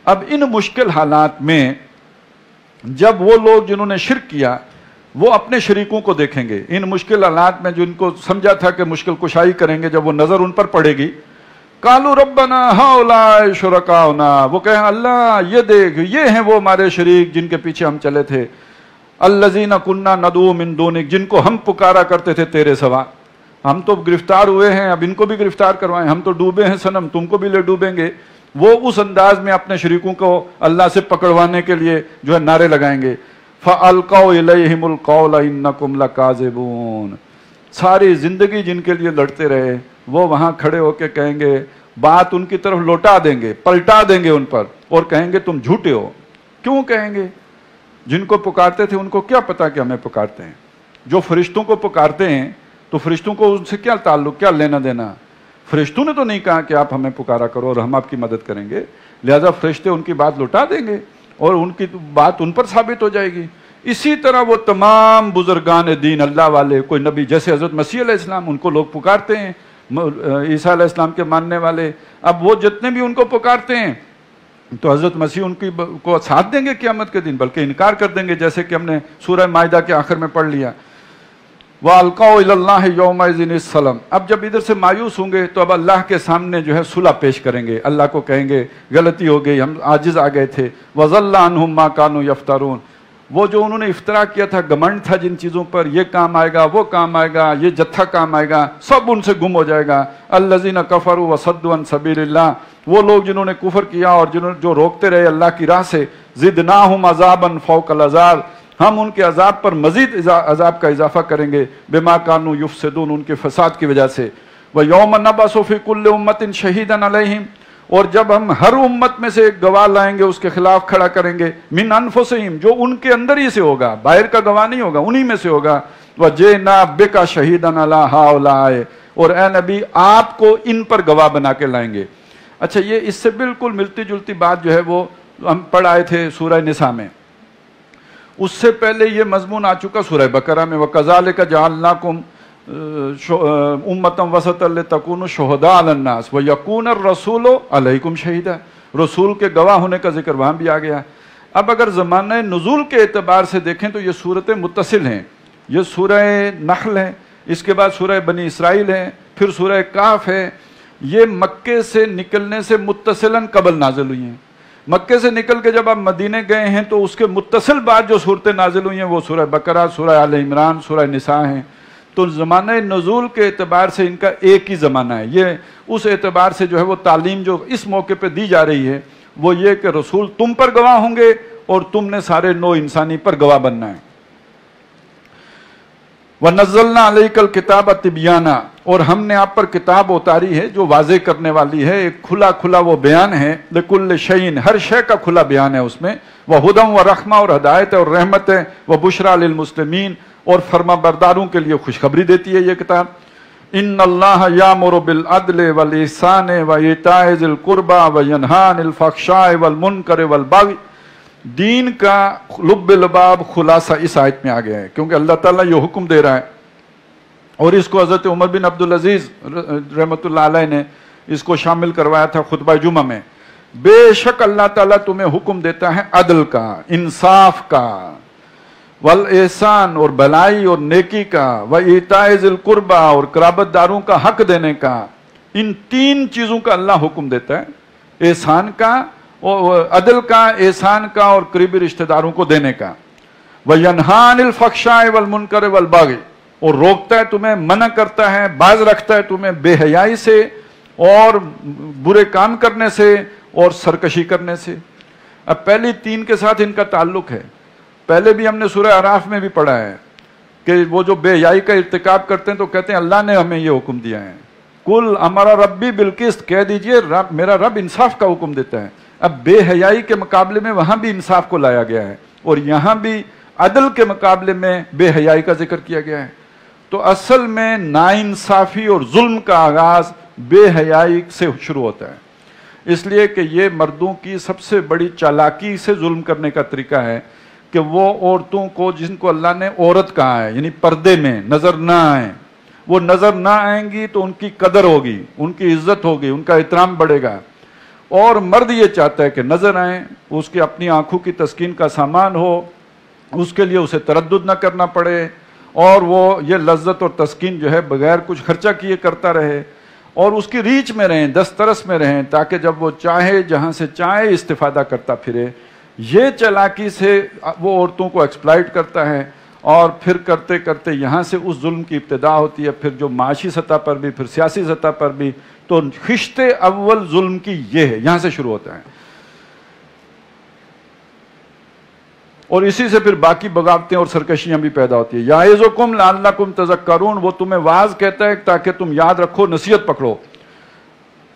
اب ان مشکل حالات میں جب وہ لوگ جنہوں نے شرک کیا وہ اپنے شریکوں کو دیکھیں گے، ان مشکل حالات میں جو ان کو سمجھا تھا کہ مشکل کشائی کریں گے، جب وہ نظر ان پر پڑے گی، قالوا ربنا هؤلاء شرکاؤنا، وہ کہیں اللہ یہ دیکھ، یہ ہیں وہ ہمارے شریک جن کے پیچھے ہم چلے تھے. الذین کنا ندعو من دونک، جن کو ہم پکارا کرتے تھے تیرے سوا. ہم تو گرفتار ہوئے ہیں، اب ان کو بھی گرفتار کروائیں، ہم تو ڈوبے ہیں صنم، تم کو بھی لے ڈوبیں گے. وہ اس انداز میں اپنے شریکوں کو اللہ سے پکڑوانے کے لیے جو ہے نعرے لگائیں گے. فَأَلْقَوْا إِلَيْهِمُ الْقَوْلَ إِنَّكُمْ لَكَاذِبُونَ، ساری زندگی جن کے لیے لڑتے رہے وہ وہاں کھڑے ہو کے کہیں گے، بات ان کی طرف لوٹا دیں گے، پلٹا دیں گے ان پر، اور کہیں گے تم جھوٹے ہو. کیوں کہیں گے؟ جن کو پکارتے تھے ان کو کیا پتا کہ ہمیں پکارتے ہیں. جو فرشتوں کو پکارتے ہیں تو فرشتوں کو ان سے کیا تعلق، کیا لینا دینا؟ فرشتوں نے تو نہیں کہا کہ آپ ہمیں پکارا کرو اور ہم آپ کی مدد کریں گے، لہذا فرشتے ان کی بات لوٹا دیں گے اور ان کی بات ان پر ثابت ہو جائے گی. اسی طرح وہ تمام بزرگان دین اللہ والے، کوئی نبی جیسے حضرت مسیح علیہ السلام، ان کو لوگ پکارتے ہیں، عیسیٰ علیہ السلام کے ماننے والے، اب وہ جتنے بھی ان کو پکارتے ہیں تو حضرت مسیح ان کی کو ساتھ دیں گے قیامت کے دن، بلکہ انکار کر دیں گے، جیسے کہ ہم نے سورہ مائدہ کے آخر میں پڑھ لیا. وَأَلْقَوْا إِلَى اللَّهِ يَوْمَئِذٍ السَّلَامَ، اب جب ادھر سے مایوس ہوں گے تو اب اللہ کے سامنے جو ہے صلح پیش کریں گے، اللہ کو کہیں گے غلطی ہو گئی، ہم عاجز آ گئے تھے. وَضَلَّ عَنْهُمْ مَا كَانُوا يَفْتَرُونَ، وہ جو انہوں نے افترا کیا تھا، گمنڈ تھا جن چیزوں پر، یہ کام آئے گا، وہ کام آئے گا، یہ جتھا کام آئے گا، سب ان سے گم ہو جائے گا. الَّذِينَ كَفَرُوا وَصَدُّوا عَن سَبِيلِ اللَّهِ، وہ لوگ جنہوں نے کفر کیا اور جو روکتے رہے اللہ کی راہ سے. زِدْنَاهُمْ عَذَابًا فَوْقَ الْعَذَابِ، ہم ان کے عذاب پر مزید عذاب کا اضافہ کریں گے. بِمَا كَانُوا يُفْسِدُونَ، ان کے فساد کی وجہ سے. وَيَوْمَ نَبْعَثُ فِي كُلِّ أُمَّةٍ شَهِيدًا عَلَيْهِمْ، اور جب ہم ہر امت میں سے ایک گواہ لائیں گے، اس کے خلاف کھڑا کریں گے. من انفسہم، جو ان کے اندر ہی سے ہوگا، باہر کا گواہ نہیں ہوگا، انہی میں سے ہوگا. وجئنا بک شہیدا علی ہؤلاء، اور اے نبی آپ کو ان پر گواہ بنا کے لائیں گے. اچھا یہ اس سے بالکل ملتی جلتی بات جو ہے وہ ہم پڑھ آئے تھے سورہ نساء میں. اس سے پہلے یہ مضمون آ چکا سورہ بقرہ میں، وَكَذَلِكَ جَعَلْنَاكُمْ امتم وسط لتکونوا شہداء علی الناس ویکون الرسول علیکم شہیدا، رسول کے گواہ ہونے کا ذکر وہاں بھی آ گیا. اب اگر زمانہ نزول کے اعتبار سے دیکھیں تو یہ صورتیں متصل ہیں. یہ سورہ نحل ہے، اس کے بعد سورہ بنی اسرائیل ہے، پھر سورہ کاف ہے. یہ مکے سے نکلنے سے متصلاً قبل نازل ہوئی ہیں. مکے سے نکل کے جب آپ مدینے گئے ہیں تو اس کے متصل بعد جو صورتیں نازل ہوئی ہیں وہ سورہ بقرہ، سورہ آل عمران، سورہ نساء ہیں. تو زمانہ نزول کے اعتبار سے ان کا ایک ہی زمانہ ہے. یہ اس اعتبار سے جو ہے وہ تعلیم جو اس موقع پہ دی جا رہی ہے وہ یہ کہ رسول تم پر گواہ ہوں گے اور تم نے سارے نو انسانی پر گواہ بننا ہے. وَنَزَّلْنَا عَلَيْكَ الْكِتَابَ تِبْيَانًا، اور ہم نے آپ پر کتاب اتاری ہے جو واضح کرنے والی ہے، ایک کھلا کھلا وہ بیان ہے. لِكُلِّ شَيْءٍ، ہر شے کا کھلا بیان ہے اس میں. وَهُدًى وَرَحْمَةً، اور ہدایت ہے اور رحمت ہے. وَبُشْرَى لِلْمُسْلِمِينَ، اور فرما برداروں کے لیے خوشخبری دیتی ہے یہ کتاب. ان اللہ یامر بالعدل والاحسان وایتاء ذی القربى وینہی عن الفحشاء والمنکر والبغی. دین کا لب لباب خلاصہ اس آیت میں آ گیا ہے، کیونکہ اللہ تعالیٰ یہ حکم دے رہا ہے، اور اس کو حضرت عمر بن عبدالعزیز رحمۃ اللہ علیہ نے اس کو شامل کروایا تھا خطبہ جمعہ میں. بے شک اللہ تعالیٰ تمہیں حکم دیتا ہے عدل کا، انصاف کا، والاحسان اور بھلائی اور نیکی کا، وایتاء ذی القربى اور قرابت داروں کا حق دینے کا. ان تین چیزوں کا اللہ حکم دیتا ہے، احسان کا، عدل کا، احسان کا اور قریبی رشتہ داروں کو دینے کا. وینہی عن الفحشاء والمنکر والبغی اور روکتا ہے تمہیں، منع کرتا ہے، باز رکھتا ہے تمہیں بے حیائی سے اور برے کام کرنے سے اور سرکشی کرنے سے. اب پہلی تین کے ساتھ ان کا تعلق ہے. پہلے بھی ہم نے سورہ اعراف میں بھی پڑھا ہے کہ وہ جو بے حیائی کا ارتکاب کرتے ہیں تو کہتے ہیں اللہ نے ہمیں یہ حکم دیا ہے. کل ہمارا ربی بالقسط، کہہ دیجئے میرا رب انصاف کا حکم دیتا ہے. اب بے حیائی کے مقابلے میں وہاں بھی انصاف کو لایا گیا ہے اور یہاں بھی عدل کے مقابلے میں بے حیائی کا ذکر کیا گیا ہے. تو اصل میں ناانصافی اور ظلم کا آغاز بے حیائی سے شروع ہوتا ہے، اس لیے کہ یہ مردوں کی سب سے بڑی چالاکی سے ظلم کرنے کا طریقہ ہے کہ وہ عورتوں کو، جن کو اللہ نے عورت کہا ہے یعنی پردے میں نظر نہ آئیں، وہ نظر نہ آئیں گی تو ان کی قدر ہوگی، ان کی عزت ہوگی، ان کا احترام بڑھے گا. اور مرد یہ چاہتا ہے کہ نظر آئیں، اس کی اپنی آنکھوں کی تسکین کا سامان ہو، اس کے لیے اسے تردد نہ کرنا پڑے، اور وہ یہ لذت اور تسکین جو ہے بغیر کچھ خرچہ کیے کرتا رہے، اور اس کی ریچ میں رہیں، دسترس میں رہیں، تاکہ جب وہ چاہے جہاں سے چاہے استفادہ کرتا پھرے. یہ چالاکی سے وہ عورتوں کو ایکسپلائٹ کرتا ہے، اور پھر کرتے کرتے یہاں سے اس ظلم کی ابتدا ہوتی ہے، پھر جو معاشی سطح پر بھی، پھر سیاسی سطح پر بھی. تو خشت اول ظلم کی یہ ہے، یہاں سے شروع ہوتا ہے، اور اسی سے پھر باقی بغاوتیں اور سرکشیاں بھی پیدا ہوتی ہیں. یعظکم لعلکم تذکرون، وہ تمہیں واعظ کہتا ہے تاکہ تم یاد رکھو، نصیحت پکڑو.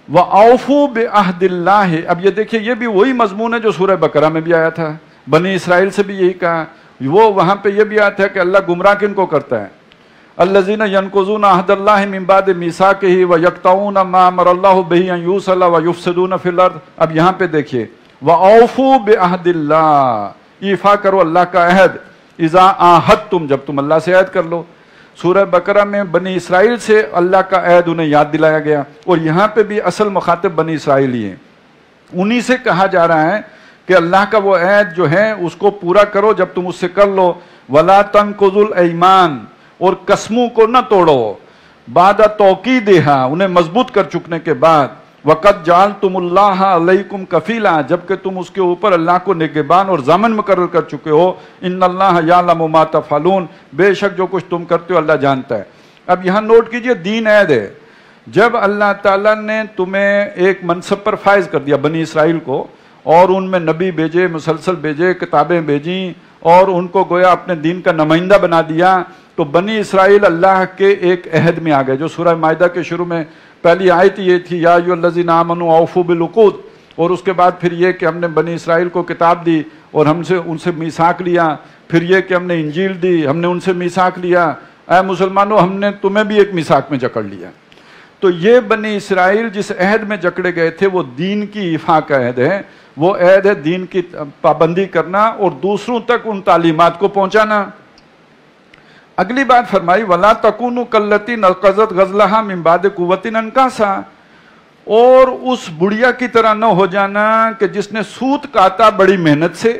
وَأَوْفُوا بِعَهْدِ اللَّهِ، اب یہ دیکھیے یہ بھی وہی مضمون ہے جو سورہ بقرہ میں بھی آیا تھا، بنی اسرائیل سے بھی یہی کہا. وہ وہاں پہ یہ بھی آیا تھا کہ اللہ گمراہ کن کو کرتا ہے، الذین ینقضون عہد اللہ من بعد میثاقہ ویقطعون ما امر اللہ بہ ان یوصل ویفسدون فی الارض. اب یہاں پہ دیکھیے وَأَوْفُوا بِعَهْدِ اللَّهِ، ایفا کرو اللہ کا عہد، اذا عاہدتم، جب تم اللہ سے عہد کر لو. سورہ بقرہ میں بنی اسرائیل سے اللہ کا عہد انہیں یاد دلایا گیا، اور یہاں پہ بھی اصل مخاطب بنی اسرائیل ہی ہیں. انہی سے کہا جا رہا ہے کہ اللہ کا وہ عہد جو ہے اس کو پورا کرو جب تم اس سے کر لو. وَلَا تَنْقُضُوا الْأَيْمَانَ، اور قسموں کو نہ توڑو، بعد توکیدہا، انہیں مضبوط کر چکنے کے بعد. وَقَدْ جَعَلْتُمُ اللَّهَ عَلَيْكُمْ كَفِيلًا، جبکہ تم اس کے اوپر اللہ کو نگہبان اور ضامن مقرر کر چکے ہو. إِنَّ اللَّهَ يَعْلَمُ مَا تَفْعَلُونَ، بے شک جو کچھ تم کرتے ہو اللہ جانتا ہے. اب یہاں نوٹ کیجئے، دین عہد ہے. جب اللہ تعالیٰ نے تمہیں ایک منصب پر فائز کر دیا بنی اسرائیل کو، اور ان میں نبی بھیجے، مسلسل بھیجے، کتابیں بھیجیں، اور ان کو گویا اپنے دین کا نمائندہ بنا دیا، تو بنی اسرائیل اللہ کے ایک عہد میں آ گئے، جو سورہ مائدہ کے شروع میں پہلی آیت یہ تھی، یا ایھا الذین آمنوا اوفوا بالعقود. اور اس کے بعد پھر یہ کہ ہم نے بنی اسرائیل کو کتاب دی اور ہم سے ان سے میثاق لیا. پھر یہ کہ ہم نے انجیل دی، ہم نے ان سے میثاق لیا. اے مسلمانوں، ہم نے تمہیں بھی ایک میثاق میں جکڑ لیا. تو یہ بنی اسرائیل جس عہد میں جکڑے گئے تھے وہ دین کی ایفا کا عہد ہے. وہ عہد ہے دین کی پابندی کرنا اور دوسروں تک ان تعلیمات کو پہنچانا. اگلی بات فرمائی، وَلَا تَكُونُوا كَالَّتِي نَقَضَتْ غَزْلَهَا مِن بَعْدِ قُوَّةٍ أَنْكَاثًا، اور اس بڑھیا کی طرح نہ ہو جانا کہ جس نے سوت کاتا بڑی محنت سے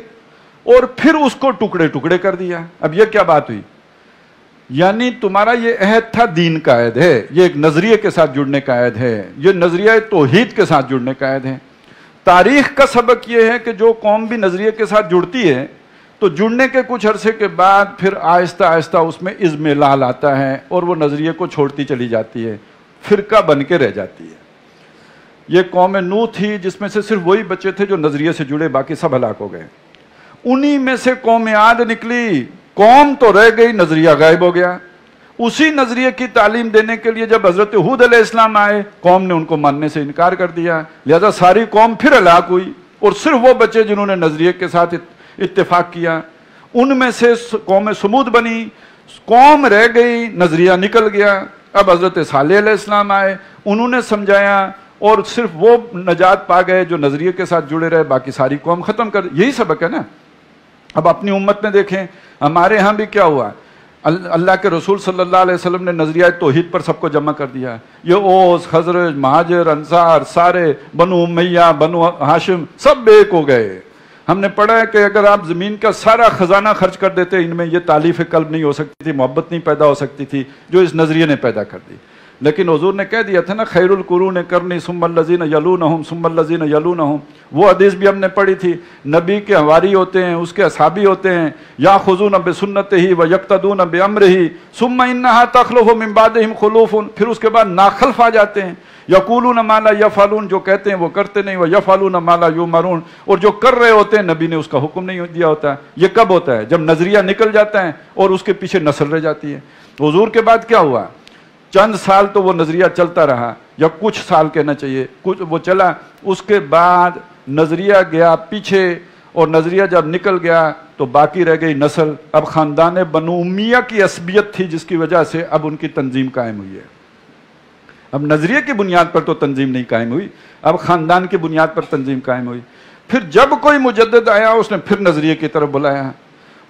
اور پھر اس کو ٹکڑے ٹکڑے کر دیا. اب یہ کیا بات ہوئی؟ یعنی تمہارا یہ عہد تھا، دین کا عہد ہے، یہ ایک نظریے کے ساتھ جڑنے کا عہد ہے، یہ نظریہ توحید کے ساتھ جڑنے کا عہد ہے. تاریخ کا سبق یہ ہے کہ جو قوم بھی نظریے کے ساتھ جڑتی ہے تو جڑنے کے کچھ عرصے کے بعد پھر آہستہ آہستہ اس میں اضمحلال آتا ہے اور وہ نظریے کو چھوڑتی چلی جاتی ہے، فرقہ بن کے رہ جاتی ہے. یہ قوم نوح تھی جس میں سے صرف وہی بچے تھے جو نظریے سے جڑے، باقی سب ہلاک ہو گئے. انہی میں سے قوم عاد نکلی، قوم تو رہ گئی، نظریہ غائب ہو گیا. اسی نظریے کی تعلیم دینے کے لیے جب حضرت ہود علیہ السلام آئے، قوم نے ان کو ماننے سے انکار کر دیا، لہذا ساری قوم پھر ہلاک ہوئی، اور صرف وہ بچے جنہوں نے نظریے کے ساتھ اتفاق کیا. ان میں سے قوم سمود بنی، قوم رہ گئی، نظریہ نکل گیا. اب حضرت صالح علیہ السلام آئے, انہوں نے سمجھایا, اور صرف وہ نجات پا گئے جو نظریے کے ساتھ جڑے رہے, باقی ساری قوم ختم کر. یہی سبق ہے نا. اب اپنی امت میں دیکھیں, ہمارے ہاں بھی کیا ہوا, اللہ کے رسول صلی اللہ علیہ وسلم نے نظریہ توحید پر سب کو جمع کر دیا. یہ اوس, خزرج, مہاجر, انصار, سارے بنو امیہ, بنو ہاشم, سب ایک ہو گئے. ہم نے پڑھا ہے کہ اگر آپ زمین کا سارا خزانہ خرچ کر دیتے, ان میں یہ تالیف قلب نہیں ہو سکتی تھی, محبت نہیں پیدا ہو سکتی تھی جو اس نظریے نے پیدا کر دی. لیکن حضور نے کہہ دیا تھا نا, خیر القرون کرنی ثم الذین یلونہم ثم الذین یلونہم. وہ حدیث بھی ہم نے پڑھی تھی, نبی کے حواری ہوتے ہیں, اس کے اصحابی ہوتے ہیں, یاخذون بسنتہ ویقتدون بامرہ ثم انھا تخلف من بعدہم خلوف. پھر اس کے بعد ناخلف آ جاتے ہیں, یقولون ما لا یفعلون, جو کہتے ہیں وہ کرتے نہیں, ویفعلون ما لا یؤمرون, اور جو کر رہے ہوتے ہیں نبی نے اس کا حکم نہیں دیا ہوتا. یہ کب ہوتا ہے؟ جب نظریہ نکل جاتا ہے اور اس کے پیچھے نسل رہ جاتی ہے. حضور کے بعد کیا ہوا, چند سال تو وہ نظریہ چلتا رہا, یا کچھ سال کہنا چاہیے, کچھ وہ چلا, اس کے بعد نظریہ گیا پیچھے, اور نظریہ جب نکل گیا تو باقی رہ گئی نسل. اب خاندان بنو امیہ کی عصبیت تھی جس کی وجہ سے اب ان کی تنظیم قائم ہوئی ہے. اب نظریے کی بنیاد پر تو تنظیم نہیں قائم ہوئی, اب خاندان کی بنیاد پر تنظیم قائم ہوئی. پھر جب کوئی مجدد آیا اس نے پھر نظریے کی طرف بلایا,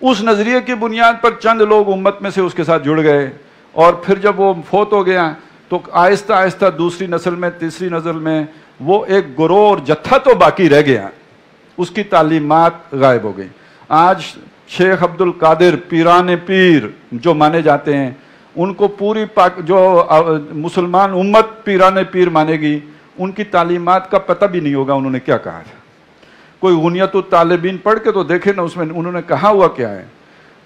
اس نظریے کی بنیاد پر چند لوگ امت میں سے اس کے ساتھ جڑ گئے, اور پھر جب وہ فوت ہو گیا تو آہستہ آہستہ دوسری نسل میں, تیسری نسل میں وہ ایک گروہ اور جتھا تو باقی رہ گیا, اس کی تعلیمات غائب ہو گئی. آج شیخ عبد القادر پیران پیر جو مانے جاتے ہیں, ان کو پوری جو مسلمان امت پیران پیر مانے گی, ان کی تعلیمات کا پتہ بھی نہیں ہوگا انہوں نے کیا کہا تھا. کوئی غنیت الطالبین پڑھ کے تو دیکھے نا, اس میں انہوں نے کہا ہوا کیا ہے.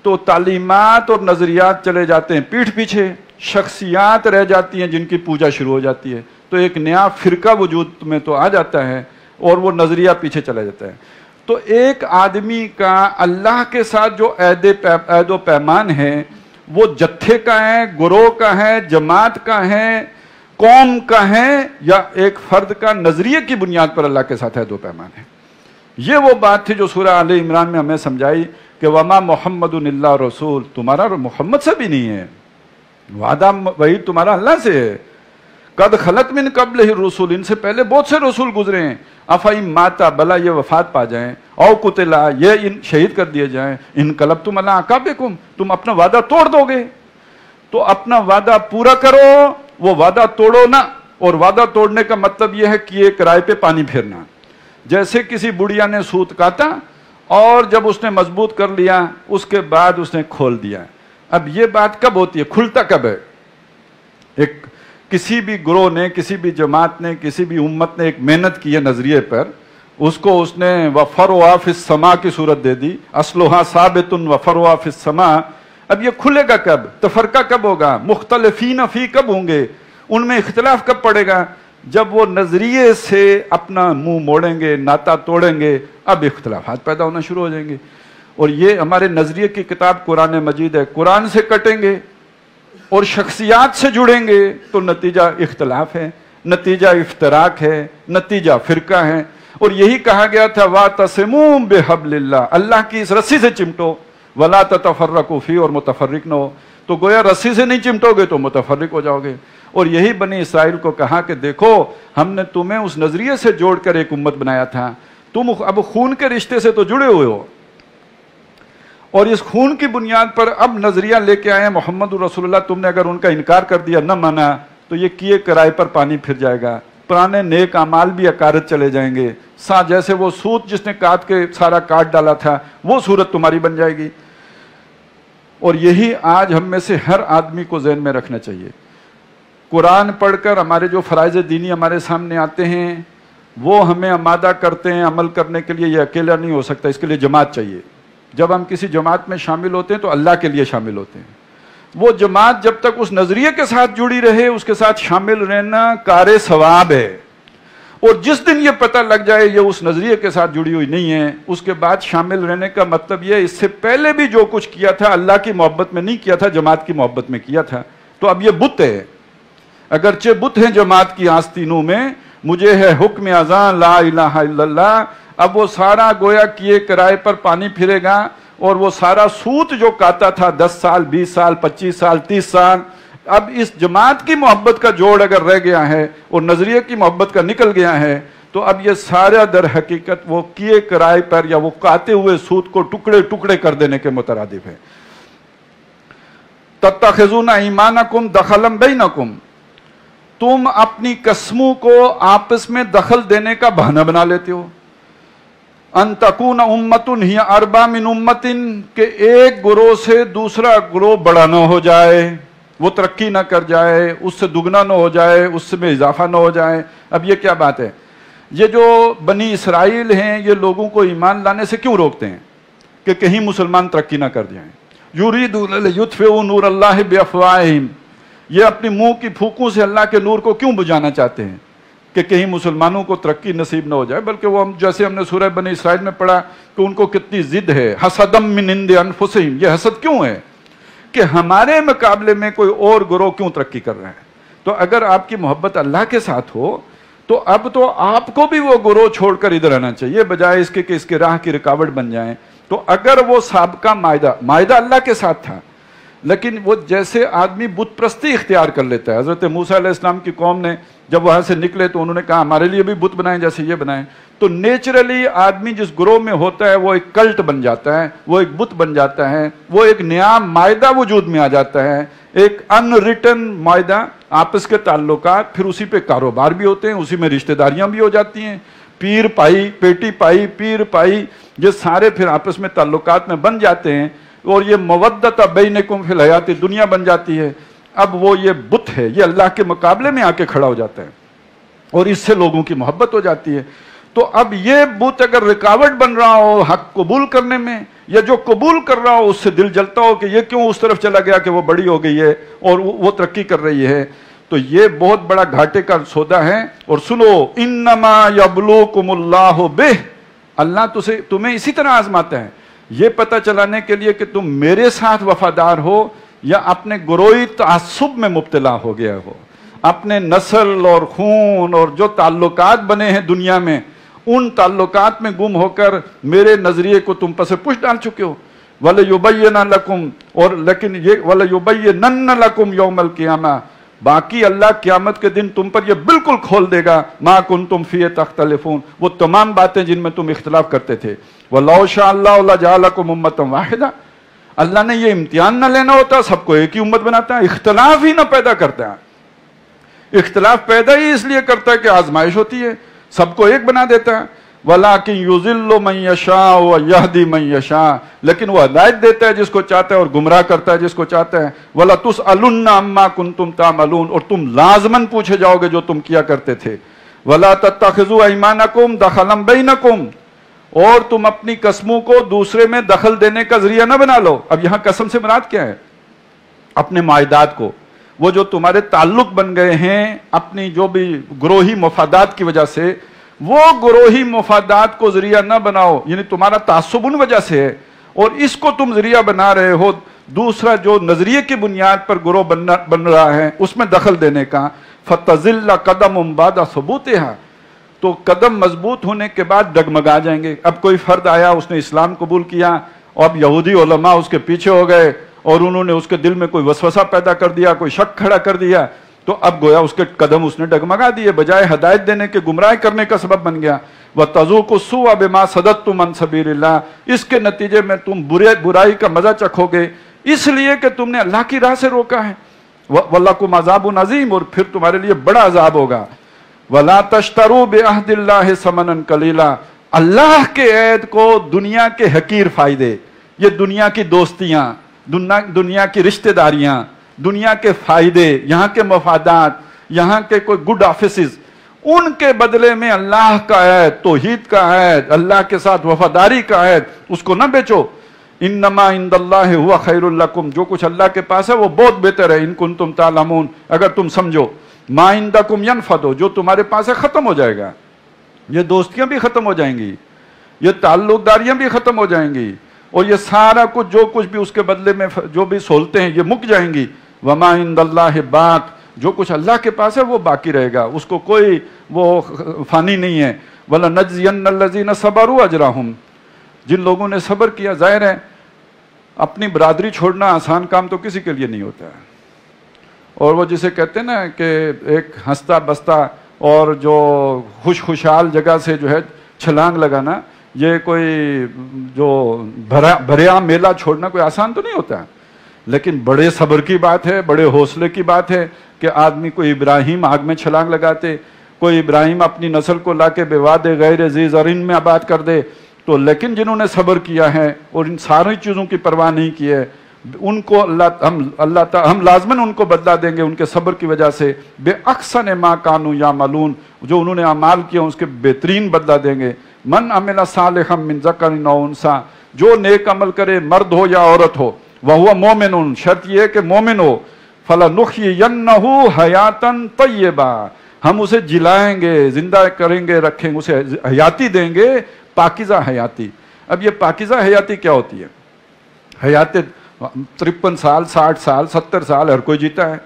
تو تعلیمات اور نظریات چلے جاتے ہیں پیٹھ پیچھے, شخصیات رہ جاتی ہیں جن کی پوجا شروع ہو جاتی ہے, تو ایک نیا فرقہ وجود میں تو آ جاتا ہے اور وہ نظریہ پیچھے چلا جاتا ہے. تو ایک آدمی کا اللہ کے ساتھ جو عہد و پیمان ہے وہ جتھے کا ہے, گروہ کا ہے, جماعت کا ہے, قوم کا ہے, یا ایک فرد کا نظریے کی بنیاد پر اللہ کے ساتھ عہد و پیمان ہے. یہ وہ بات تھی جو سورہ آل عمران میں ہمیں سمجھائی کہ وما محمد الا رسول, تمہارا محمد سے بھی نہیں ہے, وعدہ وہی تمہارا اللہ سے ہے. قد خلت من قبلہ الرسول, ان سے پہلے بہت سے رسول گزرے ہیں. افئن ماتا, بلا یہ وفات پا جائیں, او قتلا, یہ شہید کر دیے جائیں, انقلبتم علی اعقابکم, تم اپنا وعدہ توڑ دو گے. تو اپنا وعدہ پورا کرو, وہ وعدہ توڑو نہ. اور وعدہ توڑنے کا مطلب یہ ہے کہ ایک کرائے پہ پانی پھیرنا. جیسے کسی بڑھیا نے سوت کاٹا اور جب اس نے مضبوط کر لیا اس کے بعد اس نے کھول دیا. اب یہ بات کب ہوتی ہے, کھلتا کب ہے؟ ایک کسی بھی گروہ نے, کسی بھی جماعت نے, کسی بھی امت نے ایک محنت کی ہے نظریے پر, اس کو اس نے وفروا فی السماء کی صورت دے دی, اصلھا ثابت وفروا فی السماء. اب یہ کھلے گا کب, تفرقہ کب ہوگا, مختلفین فی کب ہوں گے, ان میں اختلاف کب پڑے گا؟ جب وہ نظریے سے اپنا منہ موڑیں گے, ناتا توڑیں گے, اب اختلافات پیدا ہونا شروع ہو جائیں گے. اور یہ ہمارے نظریے کی کتاب قرآن مجید ہے. قرآن سے کٹیں گے اور شخصیات سے جڑیں گے تو نتیجہ اختلاف ہے, نتیجہ افتراق ہے, نتیجہ فرقہ ہے. اور یہی کہا گیا تھا وَاعْتَصِمُوا بِحَبْلِ اللَّهِ, اللہ کی اس رسی سے چمٹو, وَلَا تَتَفَرَّقُوا فِيهِ, اور متفرق نہ ہو. تو گویا رسی سے نہیں چمٹو گے تو متفرق ہو جاؤ گے. اور یہی بنی اسرائیل کو کہا کہ دیکھو ہم نے تمہیں اس نظریے سے جوڑ کر ایک امت بنایا تھا, تم اب خون کے رشتے سے تو جڑے ہوئے ہو, اور اس خون کی بنیاد پر اب نظریہ لے کے آئے محمد رسول اللہ. تم نے اگر ان کا انکار کر دیا, نہ مانا, تو یہ کیے کرائے پر پانی پھر جائے گا. پرانے نیک اعمال بھی اکارت چلے جائیں گے. جیسے وہ سوت جس نے کاٹ کے سارا کاٹ ڈالا تھا وہ صورت تمہاری بن جائے گی. اور یہی آج ہم میں سے ہر آدمی کو ذہن میں رکھنا چاہیے. قرآن پڑھ کر ہمارے جو فرائض دینی ہمارے سامنے آتے ہیں وہ ہمیں آمادہ کرتے ہیں عمل کرنے کے لیے. یہ اکیلا نہیں ہو سکتا, اس کے لیے جماعت چاہیے. جب ہم کسی جماعت میں شامل ہوتے ہیں تو اللہ کے لیے شامل ہوتے ہیں. وہ جماعت جب تک اس نظریے کے ساتھ جڑی رہے, اس کے ساتھ شامل رہنا کار ثواب ہے. اور جس دن یہ پتہ لگ جائے یہ اس نظریے کے ساتھ جڑی ہوئی نہیں ہے, اس کے بعد شامل رہنے کا مطلب یہ اس سے پہلے بھی جو کچھ کیا تھا اللہ کی محبت میں نہیں کیا تھا, جماعت کی محبت میں کیا تھا. تو اب یہ بت ہے, اگرچہ بت ہیں جماعت کی آستینوں میں, مجھے ہے حکم اذان لا الہ الا اللہ. اب وہ سارا گویا کیے کرائے پر پانی پھرے گا, اور وہ سارا سوت جو کاتا تھا 10 سال 20 سال 25 سال 30 سال, اب اس جماعت کی محبت کا جوڑ اگر رہ گیا ہے اور نظریے کی محبت کا نکل گیا ہے تو اب یہ سارا در حقیقت وہ کیے کرائے پر یا وہ کاتے ہوئے سود کو ٹکڑے ٹکڑے کر دینے کے مترادف ہے. تتخذون ایمانکم دخلا بینکم، تم اپنی قسموں کو آپس میں دخل دینے کا بہانہ بنا لیتے ہو. ان تکون امۃ ہی اربا من امۃ، کہ ایک گروہ سے دوسرا گروہ بڑا نہ ہو جائے، وہ ترقی نہ کر جائے، اس سے دگنا نہ ہو جائے، اس میں اضافہ نہ ہو جائے. اب یہ کیا بات ہے؟ یہ جو بنی اسرائیل ہیں یہ لوگوں کو ایمان لانے سے کیوں روکتے ہیں کہ کہیں مسلمان ترقی نہ کر جائیں؟ یریدون لیطفئوا نور اللہ بافواہہم، یہ اپنی منہ کی پھونکوں سے اللہ کے نور کو کیوں بجھانا چاہتے ہیں کہ کہیں مسلمانوں کو ترقی نصیب نہ ہو جائے. بلکہ وہ جیسے ہم نے سورہ بنی اسرائیل میں پڑھا کہ ان کو کتنی ضد ہے، حسدم من عند انفسہم، یہ حسد کیوں ہے کہ ہمارے مقابلے میں کوئی اور گروہ کیوں ترقی کر رہا ہے. تو اگر آپ کی محبت اللہ کے ساتھ ہو تو اب تو آپ کو بھی وہ گروہ چھوڑ کر ادھر آنا چاہیے، بجائے اس کے کہ اس کے راہ کی رکاوٹ بن جائیں. تو اگر وہ سابقہ معاہدہ اللہ کے ساتھ تھا، لیکن وہ جیسے آدمی بت پرستی اختیار کر لیتا ہے. حضرت موسیٰ علیہ السلام کی قوم نے جب وہاں سے نکلے تو انہوں نے کہا ہمارے لیے بھی بت بنائیں جیسے یہ بنائیں. تو نیچرلی آدمی جس گروہ میں ہوتا ہے وہ ایک کلٹ بن جاتا ہے، وہ ایک بت بن جاتا ہے، وہ ایک نیا معاہدہ وجود میں آ جاتا ہے، ایک ان ریٹن معاہدہ، آپس کے تعلقات، پھر اسی پہ کاروبار بھی ہوتے ہیں، اسی میں رشتہ داریاں بھی ہو جاتی ہیں، پیر پائی، پیٹی پائی، پیر پائی، یہ سارے پھر آپس میں تعلقات میں بن جاتے ہیں اور یہ مودت بینکم فی الحیات دنیا بن جاتی ہے. اب وہ یہ بت ہے، یہ اللہ کے مقابلے میں آ کے کھڑا ہو جاتا ہے اور اس سے لوگوں کی محبت ہو جاتی ہے. تو اب یہ بت اگر رکاوٹ بن رہا ہو حق قبول کرنے میں، یا جو قبول کر رہا ہو اس سے دل جلتا ہو کہ یہ کیوں اس طرف چلا گیا کہ وہ بڑی ہو گئی ہے اور وہ ترقی کر رہی ہے، تو یہ بہت بڑا گھاٹے کا سودا ہے. اور سنو، انما یبلوکم اللہ بہ، اللہ تمہیں اسی طرح آزماتا ہے، یہ پتہ چلانے کے لیے کہ تم میرے ساتھ وفادار ہو یا اپنے گروہی تعصب میں مبتلا ہو گیا ہو. اپنے نسل اور خون اور جو تعلقات بنے ہیں دنیا میں، ان تعلقات میں گم ہو کر میرے نظریے کو تم پس پش ڈال چکے ہو. وَلَيُبَيِّنَ لَكُمْ، اور لیکن یہ وَلَيُبَيِّنَنَّ لَكُمْ يَوْمَ الْقِيَامَةِ، باقی اللہ قیامت کے دن تم پر یہ بالکل کھول دے گا مَا كُنْتُمْ فِيهِ تَخْتَلِفُونَ، وہ تمام باتیں جن میں تم اختلاف کرتے تھے. وَلَوْ شَاءَ اللَّهُ لَجَعَلَكُمْ أُمَّةً وَاحِدَةً، اللہ نے یہ امتحان نہ لینا ہوتا سب کو ایک ہی امت بناتا ہے، اختلاف ہی نہ پیدا کرتا ہے. اختلاف پیدا ہی اس لیے کرتا ہے کہ آزمائش ہوتی ہے، سب کو ایک بنا دیتا ہے. وَلَٰكِن يُضِلُّ مَن يَشَاءُ وَيَهْدِي مَن يَشَاءُ، لیکن وہ ہدایت دیتا ہے جس کو چاہتا ہے اور گمراہ کرتا ہے جس کو چاہتا ہے. وَلَتُسْأَلُنَّ عَمَّا كُنتُمْ تَعْمَلُونَ، اور تم لازماً پوچھے جاؤ گے جو تم کیا کرتے تھے. وَلَا تَتَّخِذُوا أَيْمَانَكُمْ دَخَلًا بَيْنَكُمْ، اور تم اپنی قسموں کو دوسرے میں دخل دینے کا ذریعہ نہ بنا لو. اب یہاں قسم سے مراد کیا ہے؟ اپنے معاہدات کو، وہ جو تمہارے تعلق بن گئے ہیں اپنی جو بھی گروہی مفادات کی وجہ سے، وہ گروہی مفادات کو ذریعہ نہ بناؤ. یعنی تمہارا تعصب ان وجہ سے ہے اور اس کو تم ذریعہ بنا رہے ہو دوسرا جو نظریے کی بنیاد پر گروہ بن رہا ہے اس میں دخل دینے کا. فَتَزِلَّ قَدَمٌ بَعْدَ ثُبُوتِهَا، تو قدم مضبوط ہونے کے بعد ڈگمگا جائیں گے. اب کوئی فرد آیا، اس نے اسلام قبول کیا اور اب یہودی علماء اس کے پیچھے ہو گئے اور انہوں نے اس کے دل میں کوئی وسوسہ پیدا کر دیا، کوئی شک کھڑا کر دیا، تو اب گویا اس کے قدم اس نے ڈگمگا دیے، بجائے ہدایت دینے کے گمراہ کرنے کا سبب بن گیا. وَتَذُوقُوا السُّوءَ بِمَا صَدَدتُّمْ عَنْ سَبِيلِ اللَّهِ، اس کے نتیجے میں تم برائی کا مزہ چکھو گے اس لیے کہ تم نے اللہ کی راہ سے روکا ہے. وَلَكُمْ عَذَابٌ عَظِيمٌ، اور پھر تمہارے لیے بڑا عذاب ہوگا. وَلَا تَشْتَرُوا بِعَهْدِ اللَّهِ ثَمَنًا قَلِيلًا، اللہ کے عہد کو دنیا کے حقیر فائدے، یہ دنیا کی دوستیاں، دنیا کی رشتہ داریاں، دنیا کے فائدے، یہاں کے مفادات، یہاں کے کوئی گڈ آفیسز، ان کے بدلے میں اللہ کا عہد، توحید کا عہد، اللہ کے ساتھ وفاداری کا عہد، اس کو نہ بیچو. انما عند اللہ ہوا خیر لکم، جو کچھ اللہ کے پاس ہے وہ بہت بہتر ہے. ان کنتم تعلمون، اگر تم سمجھو. ما عندکم ینفد، جو تمہارے پاس ہے ختم ہو جائے گا. یہ دوستیاں بھی ختم ہو جائیں گی، یہ تعلق داریاں بھی ختم ہو جائیں گی، اور یہ سارا کچھ جو کچھ بھی اس کے بدلے میں جو بھی سہولتیں ہیں یہ مک جائیں گی. وما عند اللہ باق، جو کچھ اللہ کے پاس ہے وہ باقی رہے گا، اس کو کوئی وہ فانی نہیں ہے. وَلَنَجْزِيَنَّ الَّذِينَ صَبَرُوا أَجْرَهُمْ، جن لوگوں نے صبر کیا. ظاہر ہے اپنی برادری چھوڑنا آسان کام تو کسی کے لیے نہیں ہوتا ہے. اور وہ جسے کہتے ہیں نا کہ ایک ہنستا بستا اور جو خوشحال جگہ سے جو ہے چھلانگ لگانا، یہ کوئی جو بھریا میلہ چھوڑنا کوئی آسان تو نہیں ہوتا، لیکن بڑے صبر کی بات ہے، بڑے حوصلے کی بات ہے کہ آدمی کوئی ابراہیم آگ میں چھلانگ لگاتے، کوئی ابراہیم اپنی نسل کو لا کے بواد غیر ذی زرع میں آباد کر دے، تو لیکن جنہوں نے صبر کیا ہے اور ان ساری چیزوں کی پرواہ نہیں کی ہے، ان کو ہم لازماً ان کو بدلا دیں گے ان کے صبر کی وجہ سے، بے احسن ما کانوا یعملون، جو انہوں نے اعمال کیا اس کے بہترین بدلا دیں گے۔ من عمل صالحا من ذکر او انثی، جو نیک عمل کرے مرد ہو یا عورت ہو، وہو مومن، شرط یہ ہے کہ مومن ہو، فلنحیینہ حیاتا طیبہ، ہم اسے جلائیں گے، زندہ کریں گے، رکھیں گے، اسے حیاتی دیں گے، پاکیزہ حیاتی۔ اب یہ پاکیزہ حیاتی کیا ہوتی ہے؟ حیات 53 سال، 60 سال، 70 سال ہر کوئی جیتا ہے،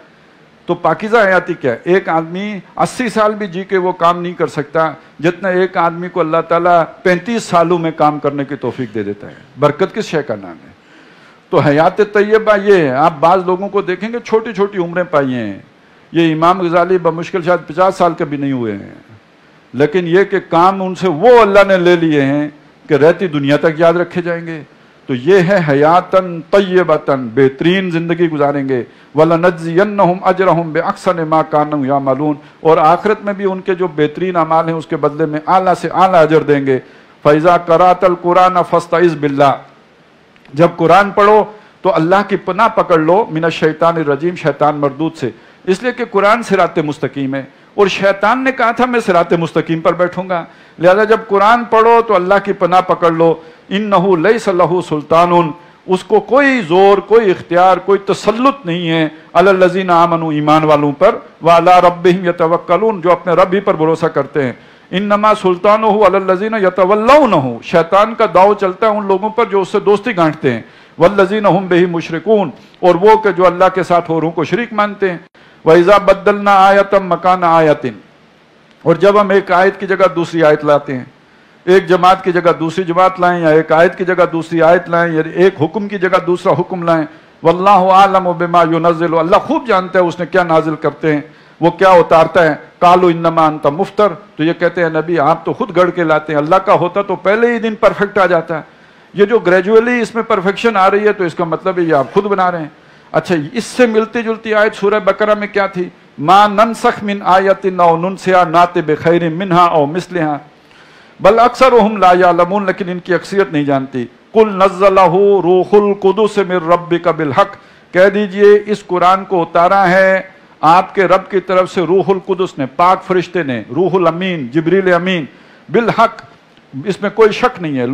تو پاکیزہ حیاتی کیا ہے؟ ایک آدمی 80 سال بھی جی کے وہ کام نہیں کر سکتا جتنا ایک آدمی کو اللہ تعالیٰ 35 سالوں میں کام کرنے کی توفیق دے دیتا ہے۔ برکت کس شے کا نام ہے؟ تو حیات طیبہ یہ ہے۔ آپ بعض لوگوں کو دیکھیں گے چھوٹی چھوٹی عمریں پائی ہیں، یہ امام غزالی بمشکل شاید 50 سال کے بھی نہیں ہوئے ہیں، لیکن یہ کہ کام ان سے وہ اللہ نے لے لیے ہیں کہ رہتی دنیا تک یاد رکھے جائیں گے۔ تو یہ ہے حیاتاً طیبتاً، بہترین زندگی گزاریں گے۔ وَلَنَجْزِيَنَّهُمْ أَجْرَهُمْ بِأَحْسَنِ مَا كَانُوا يَعْمَلُونَ، اور آخرت میں بھی ان کے جو بہترین اعمال ہیں اس کے بدلے میں اعلیٰ سے اعلیٰ اجر دیں گے۔ فَإِذَا قَرَأْتَ الْقُرْآنَ فَاسْتَعِذْ بِاللَّهِ، جب قرآن پڑھو تو اللہ کی پناہ پکڑ لو، من الشیطان الرجیم، شیطان مردود سے، اس لیے کہ قرآن صراط مستقیم ہے، اور شیطان نے کہا تھا میں صراط مستقیم پر بیٹھوں گا، لہذا جب قرآن پڑھو تو اللہ کی پناہ پکڑ لو۔ انہ لیس لہ سلطان، اس کو کوئی زور، کوئی اختیار، کوئی تسلط نہیں ہے، علی الذین آمنوا، ایمان والوں پر، وعلی ربہم یتوکلون، جو اپنے رب ہی پر بھروسہ کرتے ہیں۔ انما سلطانہ علی الذین یتولونہ، شیطان کا داؤ چلتا ہے ان لوگوں پر جو اس سے دوستی گانٹتے ہیں، والذین ہم بہ مشرکون، اور وہ کہ جو اللہ کے ساتھ اوروں کو شریک مانتے ہیں۔ وَإِذَا بَدَّلْنَا آیَةً مَكَانَ آیَةٍ، اور جب ہم ایک آیت کی جگہ دوسری آیت لاتے ہیں، ایک جماعت کی جگہ دوسری جماعت لائیں، یا ایک آیت کی جگہ دوسری آیت لائیں، یا ایک حکم کی جگہ دوسرا حکم لائیں، واللہ اعلم بما ينزل، اللہ خوب جانتا ہے اس نے کیا نازل کرتے ہیں، وہ کیا اتارتا ہے۔ قالوا انما انت مفتر، تو یہ کہتے ہیں نبی آپ تو خود گڑھ کے لاتے ہیں، اللہ کا ہوتا تو پہلے ہی دن پرفیکٹ آ جاتا ہے، یہ جو گریجولی اس میں پرفیکشن آ رہی ہے تو اس کا مطلب ہے یہ آپ خود بنا رہے ہیں۔ اچھا، اس سے ملتی جلتی آیت سورہ بقرہ میں کیا تھی؟ ما ننسخ من آیت او ننسیها ناتی بخیر منہا او مثلہا بل اکثرهم لا یعلمون، لیکن ان کی اکثریت نہیں جانتی۔ قل نزلہ روح القدس من ربک بالحق، کہہ دیجئے اس قرآن کو اتارا ہے آپ کے رب کی طرف سے روح القدس نے، پاک فرشتے نے، روح الامین، جبریل امین، بالحق، اس میں کوئی شک نہیں ہے،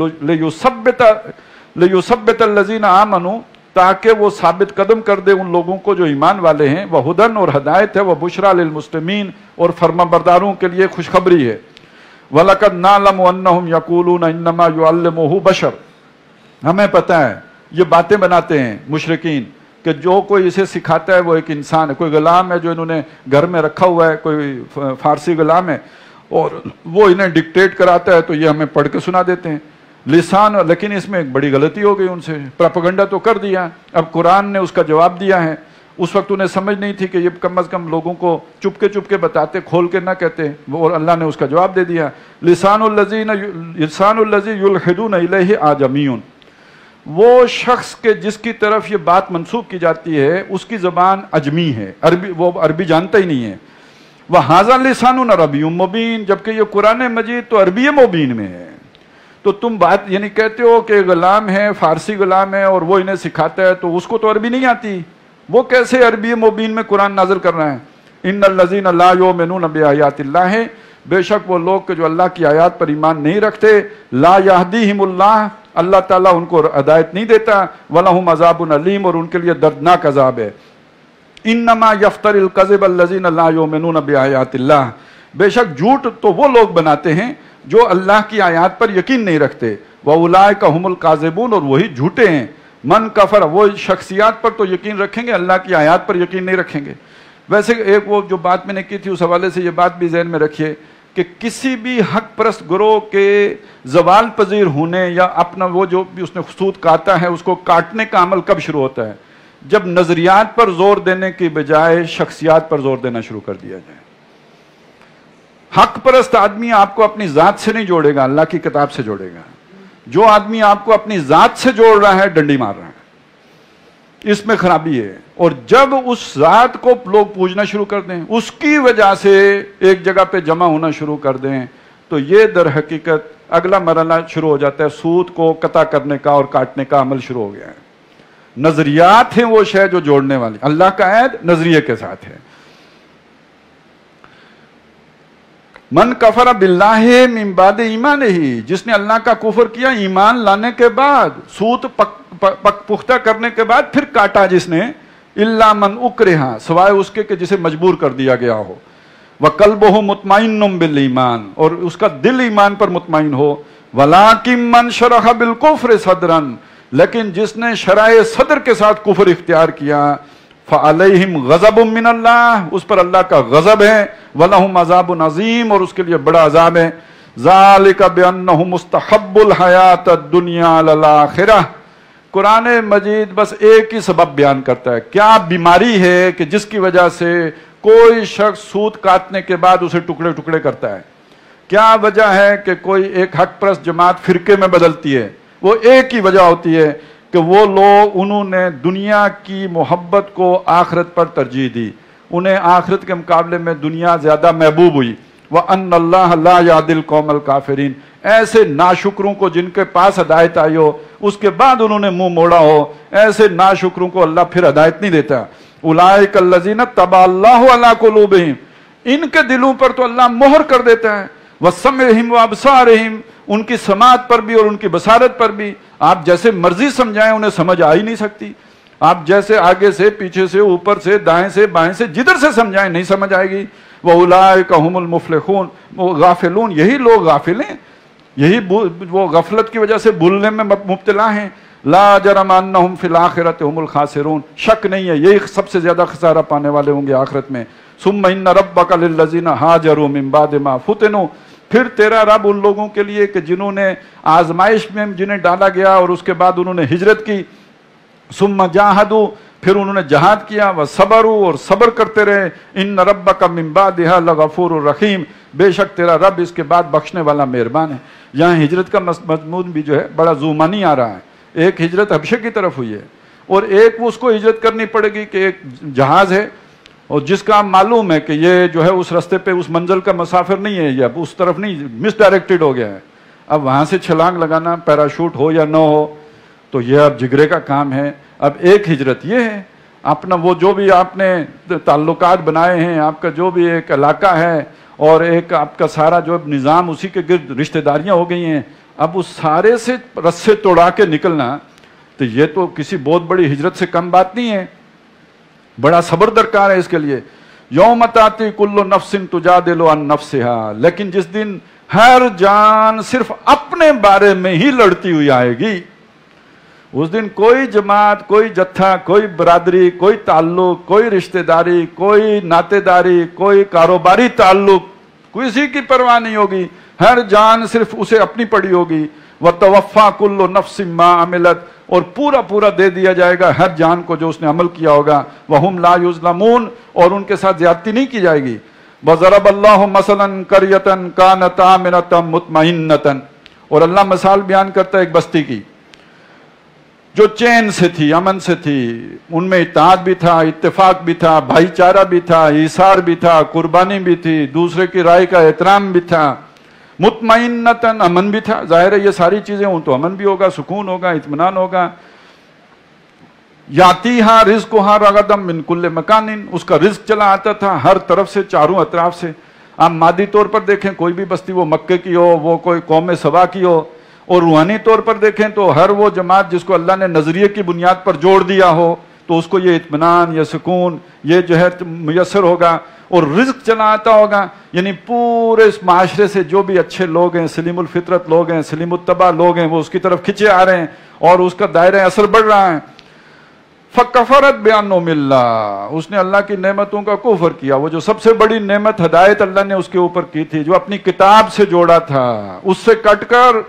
لیثبت الذین آمنوا، تاکہ وہ ثابت قدم کر دے ان لوگوں کو جو ایمان والے ہیں، وہ ہدن، اور ہدایت ہے، وہ بشرا للمسلمین، اور فرما برداروں کے لیے خوشخبری ہے۔ وَلَقَدْ نَعْلَمُ أَنَّهُمْ يَقُولُونَ إِنَّمَا يُعَلِّمُهُ بَشَرٌ، ہمیں پتہ ہے یہ باتیں بناتے ہیں مشرکین کہ جو کوئی اسے سکھاتا ہے وہ ایک انسان ہے، کوئی غلام ہے جو انہوں نے گھر میں رکھا ہوا ہے، کوئی فارسی غلام ہے اور وہ انہیں ڈکٹیٹ کراتا ہے تو یہ ہمیں پڑھ کے سنا دیتے ہیں لسان، لیکن اس میں ایک بڑی غلطی ہو گئی، ان سے پروپیگنڈا تو کر دیا، اب قرآن نے اس کا جواب دیا ہے۔ اس وقت انہیں سمجھ نہیں تھی کہ یہ کم از کم لوگوں کو چپ کے بتاتے، کھول کے نہ کہتے، اور اللہ نے اس کا جواب دے دیا۔ لسان الذی یلحدون الیہ اعجمی، وہ شخص کے جس کی طرف یہ بات منسوب کی جاتی ہے اس کی زبان اجمی ہے، عربی، وہ عربی جانتا ہی نہیں ہے۔ وَهَذَا لِسَانٌ عَرَبِيٌّ مُبِينٌ، جبکہ یہ قرآن مجید تو عربی مبین میں ہے۔ تو تم بات یعنی کہتے ہو کہ غلام ہے، فارسی غلام ہے اور وہ انہیں سکھاتا ہے تو اس کو تو عربی نہیں آتی، وہ کیسے عربی مبین میں قرآن نازل کر رہا ہے؟ ان الذین لا یؤمنون بآیات اللہ، بے شک وہ لوگ کہ جو اللہ کی آیات پر ایمان نہیں رکھتے، لا یہدیہم اللہ، اللہ تعالیٰ ان کو ہدایت نہیں دیتا، ولہم عذاب علیم، اور ان کے لیے دردناک عذاب ہے۔ انما یفتر الکذب الذین لا یؤمنون بآیات اللہ، بے شک جھوٹ تو وہ لوگ بناتے ہیں جو اللہ کی آیات پر یقین نہیں رکھتے، وَأُولَئِكَ هُمُ الْكَاذِبُونَ، اور وہی جھوٹے ہیں۔ من کفر، وہ شخصیات پر تو یقین رکھیں گے، اللہ کی آیات پر یقین نہیں رکھیں گے۔ ویسے ایک وہ جو بات میں نے کی تھی اس حوالے سے یہ بات بھی ذہن میں رکھیے کہ کسی بھی حق پرست گروہ کے زوال پذیر ہونے یا اپنا وہ جو بھی اس نے خطوط کاٹا ہے اس کو کاٹنے کا عمل کب شروع ہوتا ہے؟ جب نظریات پر زور دینے کی بجائے شخصیات پر زور دینا شروع کر دیا جائے. حق پرست آدمی آپ کو اپنی ذات سے نہیں جوڑے گا، اللہ کی کتاب سے جوڑے گا. جو آدمی آپ کو اپنی ذات سے جوڑ رہا ہے ڈنڈی مار رہا ہے، اس میں خرابی ہے. اور جب اس ذات کو لوگ پوجنا شروع کر دیں، اس کی وجہ سے ایک جگہ پہ جمع ہونا شروع کر دیں، تو یہ در حقیقت اگلا مرحلہ شروع ہو جاتا ہے. سود کو قطع کرنے کا اور کاٹنے کا عمل شروع ہو گیا ہے. نظریات ہیں وہ شے جو جوڑنے والی. اللہ کا عہد نظریے کے ساتھ ہے. من کفر باللہ من بعد ایمان ہی، جس نے اللہ کا کفر کیا ایمان لانے کے بعد، سود پختہ کرنے کے بعد پھر کاٹا جس نے، الا من اکرہ، سوائے اس کے کہ جسے مجبور کر دیا گیا ہو. وقلبہ مطمئن بالایمان، اور اس کا دل ایمان پر مطمئن ہو. ولکن من شرح بالکفر صدرا، لیکن جس نے شرح صدر کے ساتھ کفر اختیار کیا، فعلیہم غضب من اللہ، اس پر اللہ کا غضب ہے. ولہم عذاب عظیم، اور اس کے لیے بڑا عذاب ہے. ذالک بانہم مستحب الحیات الدنیا علی الآخرہ. قرآن مجید بس ایک ہی سبب بیان کرتا ہے، کیا بیماری ہے کہ جس کی وجہ سے کوئی شخص سود کاٹنے کے بعد اسے ٹکڑے ٹکڑے کرتا ہے. کیا وجہ ہے کہ کوئی ایک حق پرست جماعت فرقے میں بدلتی ہے؟ وہ ایک ہی وجہ ہوتی ہے کہ وہ لوگ، انہوں نے دنیا کی محبت کو آخرت پر ترجیح دی. انہیں آخرت کے مقابلے میں دنیا زیادہ محبوب ہوئی. وَأَنَّ اللَّهَ لَا يَهْدِي الْقَوْمَ الْكَافِرِينَ. ایسے ناشکروں کو جن کے پاس ہدایت آئی ہو، اس کے بعد انہوں نے منہ موڑا ہو، ایسے ناشکروں کو اللہ پھر ہدایت نہیں دیتا. اولئک الذین طبع اللہ علی قلوبہم، ان کے دلوں پر تو اللہ مہر کر دیتا ہے. وسمعہم وابصارہم، ان کی سماعت پر بھی اور ان کی بصارت پر بھی. آپ جیسے مرضی سمجھائیں انہیں سمجھ آ ہی نہیں سکتی. آپ جیسے آگے سے، پیچھے سے، اوپر سے، دائیں سے، بائیں سے، جدھر سے سمجھائیں نہیں سمجھ آئے گی. وَأُولَئِكَ هُمُ الْمُفْلِحُونَ، غافلون، یہی لوگ غافل ہیں، یہی وہ غفلت کی وجہ سے بھولنے میں مبتلا ہیں. لا جرم انہم فی الآخرۃ هم الخاسرون، شک نہیں ہے یہی سب سے زیادہ خسارہ پانے والے ہوں گے آخرت میں. ثم ان ربک للذین ہاجروا من بعد ما فتنوا، پھر تیرا رب ان لوگوں کے لیے کہ جنہوں نے آزمائش میں جنہیں ڈالا گیا اور اس کے بعد انہوں نے ہجرت کی. ثم جاہدوا، پھر انہوں نے جہاد کیا. وصبروا، اور صبر کرتے رہے. ان ربک من بعدها لغفور الرحیم، بے شک تیرا رب اس کے بعد بخشنے والا مہربان ہے. یہاں ہجرت کا مضمون بھی جو ہے بڑا زومانی آ رہا ہے. ایک ہجرت حبشے کی طرف ہوئی ہے، اور ایک وہ اس کو ہجرت کرنی پڑے گی کہ ایک جہاز ہے، اور جس کا معلوم ہے کہ یہ جو ہے اس رستے پہ اس منزل کا مسافر نہیں ہے، یہ اب اس طرف نہیں، مس ڈائریکٹڈ ہو گیا ہے. اب وہاں سے چھلانگ لگانا، پیراشوٹ ہو یا نہ ہو، تو یہ اب جگرے کا کام ہے. اب ایک ہجرت یہ ہے، اپنا وہ جو بھی آپ نے تعلقات بنائے ہیں، آپ کا جو بھی ایک علاقہ ہے اور ایک آپ کا سارا جو نظام، اسی کے گرد رشتہ داریاں ہو گئی ہیں، اب اس سارے سے رسے توڑا کے نکلنا، تو یہ تو کسی بہت بڑی ہجرت سے کم بات نہیں ہے. بڑا صبر درکار ہے اس کے لیے. یوم تاتی کل نفس تجادل عن نفسها، لیکن جس دن ہر جان صرف اپنے بارے میں ہی لڑتی ہوئی آئے گی، اس دن کوئی جماعت، کوئی جتھا، کوئی برادری، کوئی تعلق، کوئی رشتہ داری، کوئی ناطے داری، کوئی کاروباری تعلق، کسی کی پرواہ نہیں ہوگی. ہر جان صرف اسے اپنی پڑی ہوگی. وَتَوَفَّى كُلُّ نَفْسٍ مَّا عَمِلَتْ، اور پورا پورا دے دیا جائے گا ہر جان کو جو اس نے عمل کیا ہوگا. وَهُمْ لَا يُظْلَمُونَ، اور ان کے ساتھ زیادتی نہیں کی جائے گی. وَضَرَبَ اللَّهُ مَثَلًا قَرْيَةً كَانَتْ آمِنَةً مُطْمَئِنَّةً، اور اللہ مثال بیان کرتا ہے ایک بستی کی جو چین سے تھی، امن سے تھی، ان میں اطاعت بھی تھا، اتفاق بھی تھا، بھائی چارہ بھی تھا، ایثار بھی تھا، قربانی بھی تھی، دوسرے کی رائے کا احترام بھی تھا، مطمئنتاً، امن بھی تھا. ظاہر ہے یہ ساری چیزیں ہوں تو امن بھی ہوگا، سکون ہوگا، اطمینان ہوگا. یاتیہا رزقہا رغداً من کل مکان، اس کا رزق چلا آتا تھا ہر طرف سے، چاروں اطراف سے. آپ مادی طور پر دیکھیں کوئی بھی بستی، وہ مکے کی ہو، وہ کوئی قوم سبا کی ہو، اور روحانی طور پر دیکھیں تو ہر وہ جماعت جس کو اللہ نے نظریے کی بنیاد پر جوڑ دیا ہو، تو اس کو یہ اطمینان، یہ سکون، یہ جو ہے میسر ہوگا، اور رزق چلا آتا ہوگا. یعنی پورے اس معاشرے سے جو بھی اچھے لوگ ہیں، سلیم الفطرت لوگ ہیں، سلیم الطبع لوگ ہیں، وہ اس کی طرف کھنچے آ رہے ہیں اور اس کا دائرہ اثر بڑھ رہا ہے. فَكَفَرَتْ بِأَنْعُمِ اللَّهِ، اس نے اللہ کی نعمتوں کا کفر کیا. وہ جو سب سے بڑی نعمت ہدایت اللہ نے اس کے اوپر کی تھی، جو اپنی کتاب سے جوڑا تھا، اس سے کٹ کر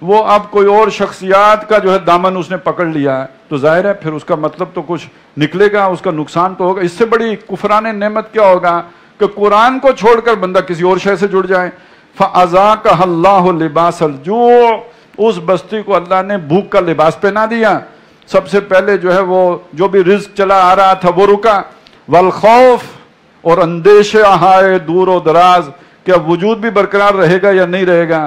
وہ اب کوئی اور شخصیات کا جو ہے دامن اس نے پکڑ لیا ہے، تو ظاہر ہے پھر اس کا مطلب تو کچھ نکلے گا، اس کا نقصان تو ہوگا۔ اس سے بڑی کفران نعمت کیا ہوگا کہ قرآن کو چھوڑ کر بندہ کسی اور شے سے جڑ جائے۔ فَأَذَاقَهَا اللَّهُ لِبَاسَ الْجُوعِ، اس بستی کو اللہ نے بھوک کا لباس پہنا دیا۔ سب سے پہلے جو ہے وہ جو بھی رزق چلا آ رہا تھا وہ رکا، والخوف، اور اندیشے آئے دور و دراز کہ اب وجود بھی برقرار رہے گا یا نہیں رہے گا۔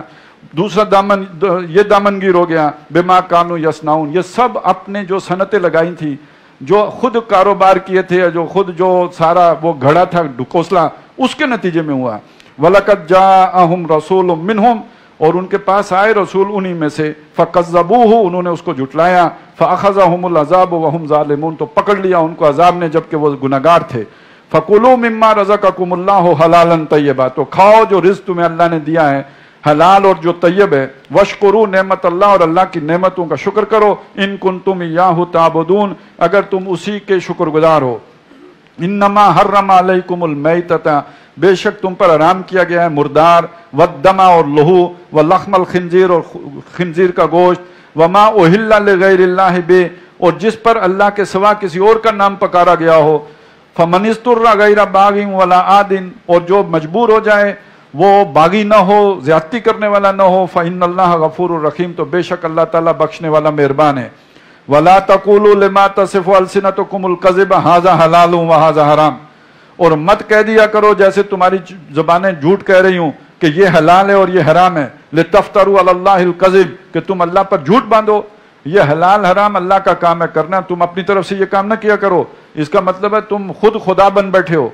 دوسرا دامن، یہ دامنگیر ہو گیا، بما کانوا یصنعون، یہ سب اپنے جو صنعتیں لگائی تھی، جو خود کاروبار کیے تھے، جو خود جو سارا وہ گھڑا تھا ڈھکوسلا، اس کے نتیجے میں ہوا۔ وَلَقَدْ جَاءَهُمْ رَسُولٌ مِّنْهُمْ، اور ان کے پاس آئے رسول انہی میں سے، فَكَذَّبُوهُ، انہوں نے اس کو جھٹلایا، فَأَخَذَهُمُ الْعَذَابُ وَهُمْ ظَالِمُونَ، تو پکڑ لیا ان کو عذاب نے جبکہ وہ گناہگار تھے۔ فَكُلُوا مِمَّا رَزَقَكُمُ اللَّهُ حَلَالًا طَيِّبًا، تو کھاؤ جو رزق تمہیں اللہ نے دیا ہے حلال اور جو طیب ہے۔ وَاشْكُرُوا نعمت اللہ، اور اللہ کی نعمتوں کا شکر کرو، ان کنتم ایاہ تعبدون، اگر تم اسی کے شکر گزار ہو۔ انما حرم علیکم المیتۃ، بے شک تم پر حرام کیا گیا ہے مردار، والدم، اور لہو، ولحم الخنزیر، اور خنزیر کا گوشت، وما اہل لغیر اللہ بہ، اور جس پر اللہ کے سوا کسی اور کا نام پکارا گیا ہو۔ فمن اضطر غیر باغ ولا عاد، اور جو مجبور ہو جائے وہ باغی نہ ہو، زیادتی کرنے والا نہ ہو، فإن اللہ غفور الرحیم، تو بے شک اللہ تعالیٰ بخشنے والا مہربان ہے۔ ولا تقولوا لما تصف السنتکم الکذب ھذا حلال وھذا حرام، اور مت کہہ دیا کرو جیسے تمہاری زبانیں جھوٹ کہہ رہی ہوں کہ یہ حلال ہے اور یہ حرام ہے، لتفتروا علی اللہ الکذب، کہ تم اللہ پر جھوٹ باندھو۔ یہ حلال حرام اللہ کا کام ہے کرنا، تم اپنی طرف سے یہ کام نہ کیا کرو، اس کا مطلب ہے تم خود خدا بن بیٹھے ہو۔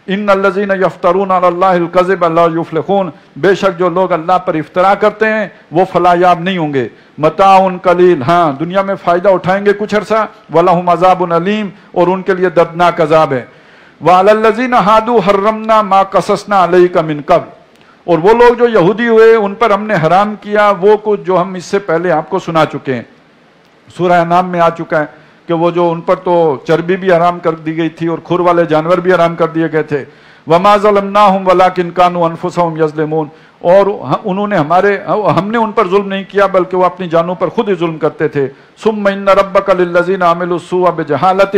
ان الذین یفترون علی اللہ الکذب لا یفلحون، بے شک جو لوگ اللہ پر افطرا کرتے ہیں وہ فلاح یاب نہیں ہوں گے۔ متاع قلیل، ہاں دنیا میں فائدہ اٹھائیں گے کچھ عرصہ، ولہم عذاب علیم، اور ان کے لیے دردناک عذاب ہے۔ وعلی الذین ہادوا حرمنا ما قصصنا علیک من قبل، اور وہ لوگ جو یہودی ہوئے ان پر ہم نے حرام کیا وہ کچھ جو ہم اس سے پہلے آپ کو سنا چکے ہیں۔ سورہ انعام میں آ چکا ہے کہ وہ جو ان پر تو چربی بھی حرام کر دی گئی تھی اور کھر والے جانور بھی حرام کر دیے گئے تھے۔ وما ظلمناہم ولکن کانوا انفسہم یظلمون، اور انہوں نے ہم نے ان پر ظلم نہیں کیا بلکہ وہ اپنی جانوں پر خود ہی ظلم کرتے تھے۔ ثم ان ربک للذین عملوا السوء بجہالۃ،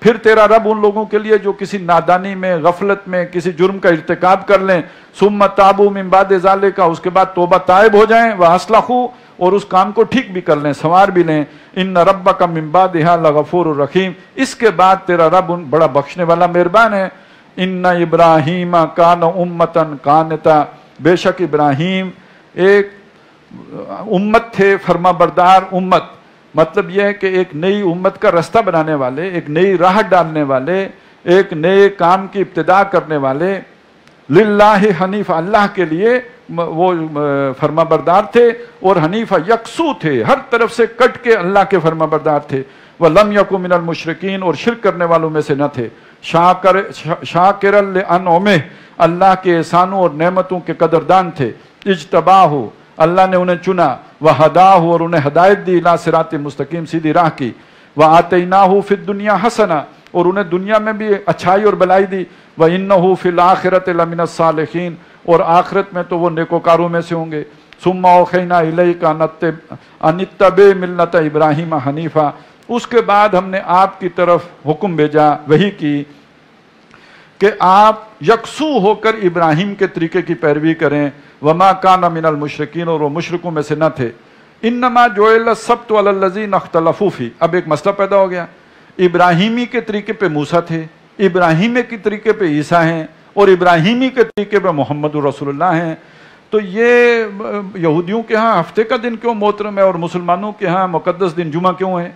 پھر تیرا رب ان لوگوں کے لیے جو کسی نادانی میں، غفلت میں کسی جرم کا ارتکاب کر لیں، ثم تابوا من بعد ذلک، اس کے بعد توبہ تائب ہو جائیں، واصلحوا، اور اس کام کو ٹھیک بھی کر لیں، سنوار بھی لیں، ان ربک من بعدھا لغفور الرحیم، اس کے بعد تیرا رب بڑا بخشنے والا مہربان ہے۔ ان ابراہیم کان امۃ قانتا، بے شک ابراہیم ایک امت تھے، فرما بردار امت، مطلب یہ ہے کہ ایک نئی امت کا رستہ بنانے والے، ایک نئی راہ ڈالنے والے، ایک نئے کام کی ابتدا کرنے والے، للہ حنیف، اللہ کے لیے وہ فرما بردار تھے، اور حنیفہ یکسو تھے، ہر طرف سے کٹ کے اللہ کے فرما بردار تھے۔ وَلَمْ يَكُ مِنَ الْمُشْرِكِينَ، اور شرک کرنے والوں میں سے نہ تھے۔ شاکرا لِأَنْعُمِهِ، اللہ کے احسانوں اور نعمتوں کے قدردان تھے۔ اجتباہ، اللہ نے انہیں چنا، وہداہ، اور انہیں ہدایت دی، الی صراط مستقیم، سیدھی راہ کی۔ وآتیناہ فی الدنیا حسنہ، اور انہیں دنیا میں بھی اچھائی اور بلائی دی۔ وَإِنَّهُ فِي الْآخِرَةِ لَمِنَ الصَّالِحِينَ، اور آخرت میں تو وہ نیکوکاروں میں سے ہوں گے۔ ثُمَّ أَوْحَيْنَا إِلَيْكَ أَنِ اتَّبِعْ مِلَّةَ إِبْرَاهِيمَ حَنِيفًا، اس کے بعد ہم نے آپ کی طرف حکم بھیجا، وحی کی، کہ آپ یکسو ہو کر ابراہیم کے طریقے کی پیروی کریں۔ وما کان من المشرکین، اور وہ مشرکوں میں سے نہ تھے۔ انما جعل السبت علی الذین اختلفوا فیہ، اب ایک مسئلہ پیدا ہو گیا، ابراہیمی کے طریقے پہ موسیٰ تھے، ابراہیمی کے طریقے پہ عیسیٰ ہیں، اور ابراہیمی کے طریقے پہ محمد رسول اللہ ہیں، تو یہ یہودیوں کے ہاں ہفتے کا دن کیوں محترم ہے اور مسلمانوں کے ہاں مقدس دن جمعہ کیوں ہے؟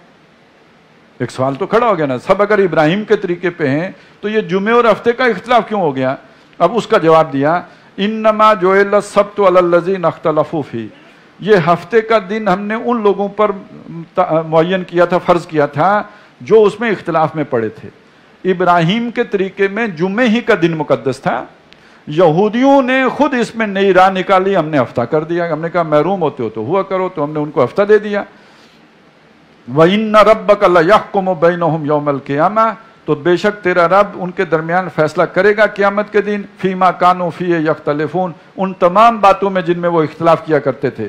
ایک سوال تو کھڑا ہو گیا نا، سب اگر ابراہیم کے طریقے پہ ہیں تو یہ جمعے اور ہفتے کا اختلاف کیوں ہو گیا؟ اب اس کا جواب دیا، انما جعل السبت علی الذین اختلفوا فیہ، یہ ہفتے کا دن ہم نے ان لوگوں پر معین کیا تھا، فرض کیا تھا جو اس میں اختلاف میں پڑے تھے۔ ابراہیم کے طریقے میں جمعے ہی کا دن مقدس تھا، یہودیوں نے خود اس میں نئی راہ نکالی، ہم نے ہفتہ کر دیا، ہم نے کہا محروم ہوتے ہو تو ہوا کرو، تو ہم نے ان کو ہفتہ دے دیا۔ وَإِنَّ رَبَّكَ لَيَحْكُمُ بَيْنَهُمْ يَوْمَ الْقِيَامَةِ، تو بے شک تیرا رب ان کے درمیان فیصلہ کرے گا قیامت کے دن، فِيمَا كَانُوا فِيهِ يَخْتَلِفُونَ، ان تمام باتوں میں جن میں وہ اختلاف کیا کرتے تھے۔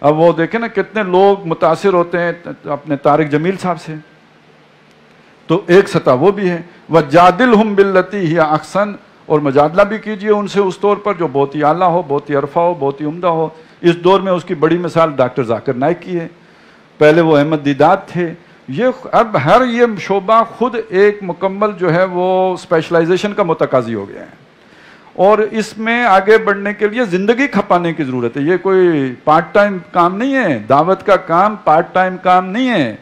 اب وہ دیکھیں نا کتنے لوگ متاثر ہوتے ہیں اپنے طارق جمیل صاحب سے، تو ایک سطح وہ بھی ہے۔ وَجَادِلْهُمْ بِالَّتِي هِيَ أَحْسَنُ، اور مجادلہ بھی کیجئے ان سے اس طور پر جو بہت ہی اعلیٰ ہو، بہت ہی عرفہ ہو، بہت ہی عمدہ ہو۔ اس دور میں اس کی بڑی مثال ڈاکٹر ذاکر نائک کی ہے، پہلے وہ احمد دیدات تھے۔ یہ اب ہر یہ شعبہ خود ایک مکمل جو ہے وہ اسپیشلائزیشن کا متقاضی ہو گیا ہے، اور اس میں آگے بڑھنے کے لیے زندگی کھپانے کی ضرورت ہے۔ یہ کوئی پارٹ ٹائم کام نہیں ہے، دعوت کا کام پارٹ ٹائم کام نہیں ہے۔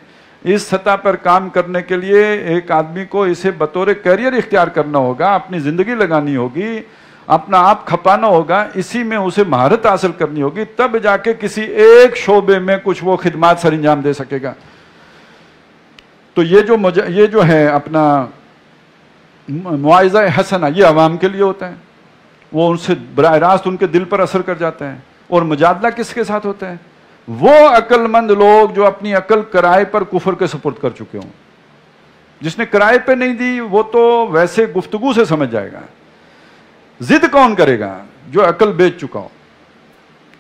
اس سطح پر کام کرنے کے لیے ایک آدمی کو اسے بطور کیریئر اختیار کرنا ہوگا، اپنی زندگی لگانی ہوگی، اپنا آپ کھپانا ہوگا، اسی میں اسے مہارت حاصل کرنی ہوگی، تب جا کے کسی ایک شعبے میں کچھ وہ خدمات سر انجام دے سکے گا۔ تو یہ جو ہے اپنا مواعظہ حسنہ، یہ عوام کے لیے ہوتا ہے، وہ ان سے براہ راست ان کے دل پر اثر کر جاتا ہے۔ اور مجادلہ کس کے ساتھ ہوتا ہے؟ وہ عقل مند لوگ جو اپنی عقل کرائے پر کفر کے سپرد کر چکے ہوں۔ جس نے کرائے پہ نہیں دی وہ تو ویسے گفتگو سے سمجھ جائے گا۔ ضد کون کرے گا؟ جو عقل بیچ چکا ہو۔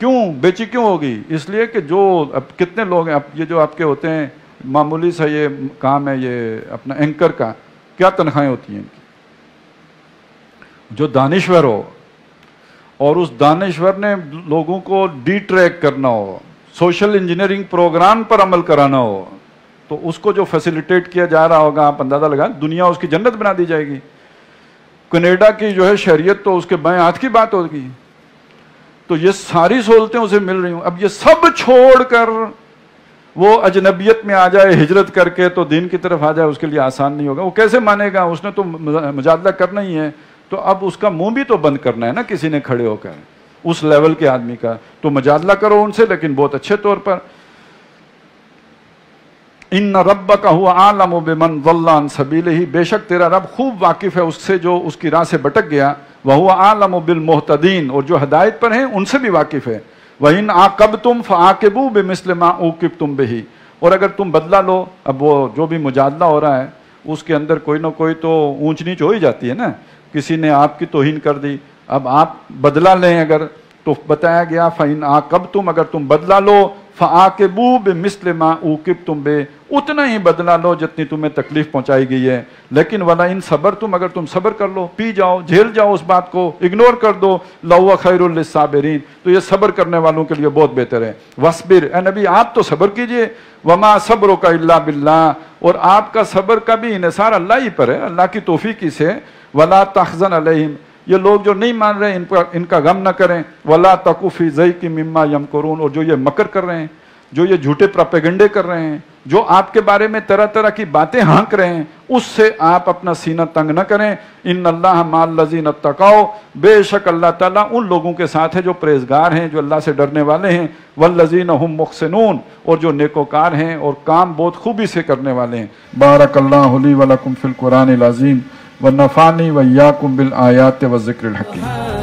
کیوں بیچی کیوں ہوگی؟ اس لیے کہ جو اب کتنے لوگ ہیں، اب یہ جو آپ کے ہوتے ہیں معمولی سا یہ کام ہے یہ اپنا اینکر کا، کیا تنخواہیں ہوتی ہیں ان کی؟ جو دانشور ہو اور اس دانشور نے لوگوں کو ڈی ٹریک کرنا ہو، سوشل انجینئرنگ پروگرام پر عمل کرانا ہو، تو اس کو جو فیسیلیٹیٹ کیا جا رہا ہوگا، آپ اندازہ لگائیں، دنیا اس کی جنت بنا دی جائے گی۔ کینیڈا کی جو ہے شہریت تو اس کے بائیں ہاتھ کی بات ہوگی۔ تو یہ ساری سہولتیں اسے مل رہی ہوں، اب یہ سب چھوڑ کر وہ اجنبیت میں آ جائے، ہجرت کر کے تو دین کی طرف آ جائے، اس کے لیے آسان نہیں ہوگا۔ وہ کیسے مانے گا؟ اس نے تو مجادلہ کرنا ہی ہے، تو اب اس کا منہ بھی تو بند کرنا ہے نا کسی نے کھڑے ہو کر، اس لیول کے آدمی کا۔ تو مجادلہ کرو ان سے، لیکن بہت اچھے طور پر۔ ان ربک هو اعلم بمن ضل عن سبیلہ، بے شک تیرا رب خوب واقف ہے اس سے جو اس کی راہ سے بھٹک گیا۔ وهو اعلم بالمهتدین، اور جو ہدایت پر ہیں ان سے بھی واقف ہے۔ وَإِنْ عَاقَبْتُمْ فَعَاقِبُوا بِمِثْلِ مَا عُوقِبْتُمْ بِهِ، اور اگر تم بدلہ لو، اب وہ جو بھی مجادلہ ہو رہا ہے اس کے اندر کوئی نہ کوئی تو اونچ نیچ ہو ہی جاتی ہے نا، کسی نے آپ کی توہین کر دی، اب آپ بدلہ لیں اگر، تو بتایا گیا فَإِنْ عَاقَبْتُمْ، اگر تم بدلہ لو، فَعَاقِبُوا بِمِثْلِ مَا عُوقِبْتُمْ بِهِ، اتنا ہی بدلہ لو جتنی تمہیں تکلیف پہنچائی گئی ہے۔ لیکن وَلَئِنْ صَبَرْتُمْ، اگر تم صبر کر لو، پی جاؤ، جھیل جاؤ اس بات کو، اگنور کر دو، لَهُوَ خَيْرٌ لِلصَّابِرِينَ، تو یہ صبر کرنے والوں کے لیے بہت بہتر ہے۔ وَاصْبِرْ، اے نبی آپ تو صبر کیجئے، وَمَا صَبْرُكَ إِلَّا بِاللَّهِ، اور آپ کا صبر کا بھی انحصار اللہ ہی پر ہے، اللہ کی توفیق سے۔ وَلَا تَحْزَنْ عَلَيْهِمْ، یہ لوگ جو نہیں مان رہے ان کا غم نہ کریں۔ وَلَا تَكُ فِي ضَيْقٍ مِّمَّا يَمْكُرُونَ، اور جو یہ مکر کر رہے ہیں، جو یہ جھوٹے پراپیگنڈے کر رہے ہیں، جو آپ کے بارے میں طرح طرح کی باتیں ہانک رہے ہیں، اس سے آپ اپنا سینہ تنگ نہ کریں۔ ان اللہ مع الذین اتقوا، بے شک اللہ تعالیٰ ان لوگوں کے ساتھ ہے جو پرہیزگار ہیں، جو اللہ سے ڈرنے والے ہیں۔ والذین هم محسنون، اور جو نیکوکار ہیں اور کام بہت خوبی سے کرنے والے ہیں۔ بارک اللہ لی ولکم فی القرآن العظیم ونفعنی وإیاکم بالآیات والذکر الحکیم۔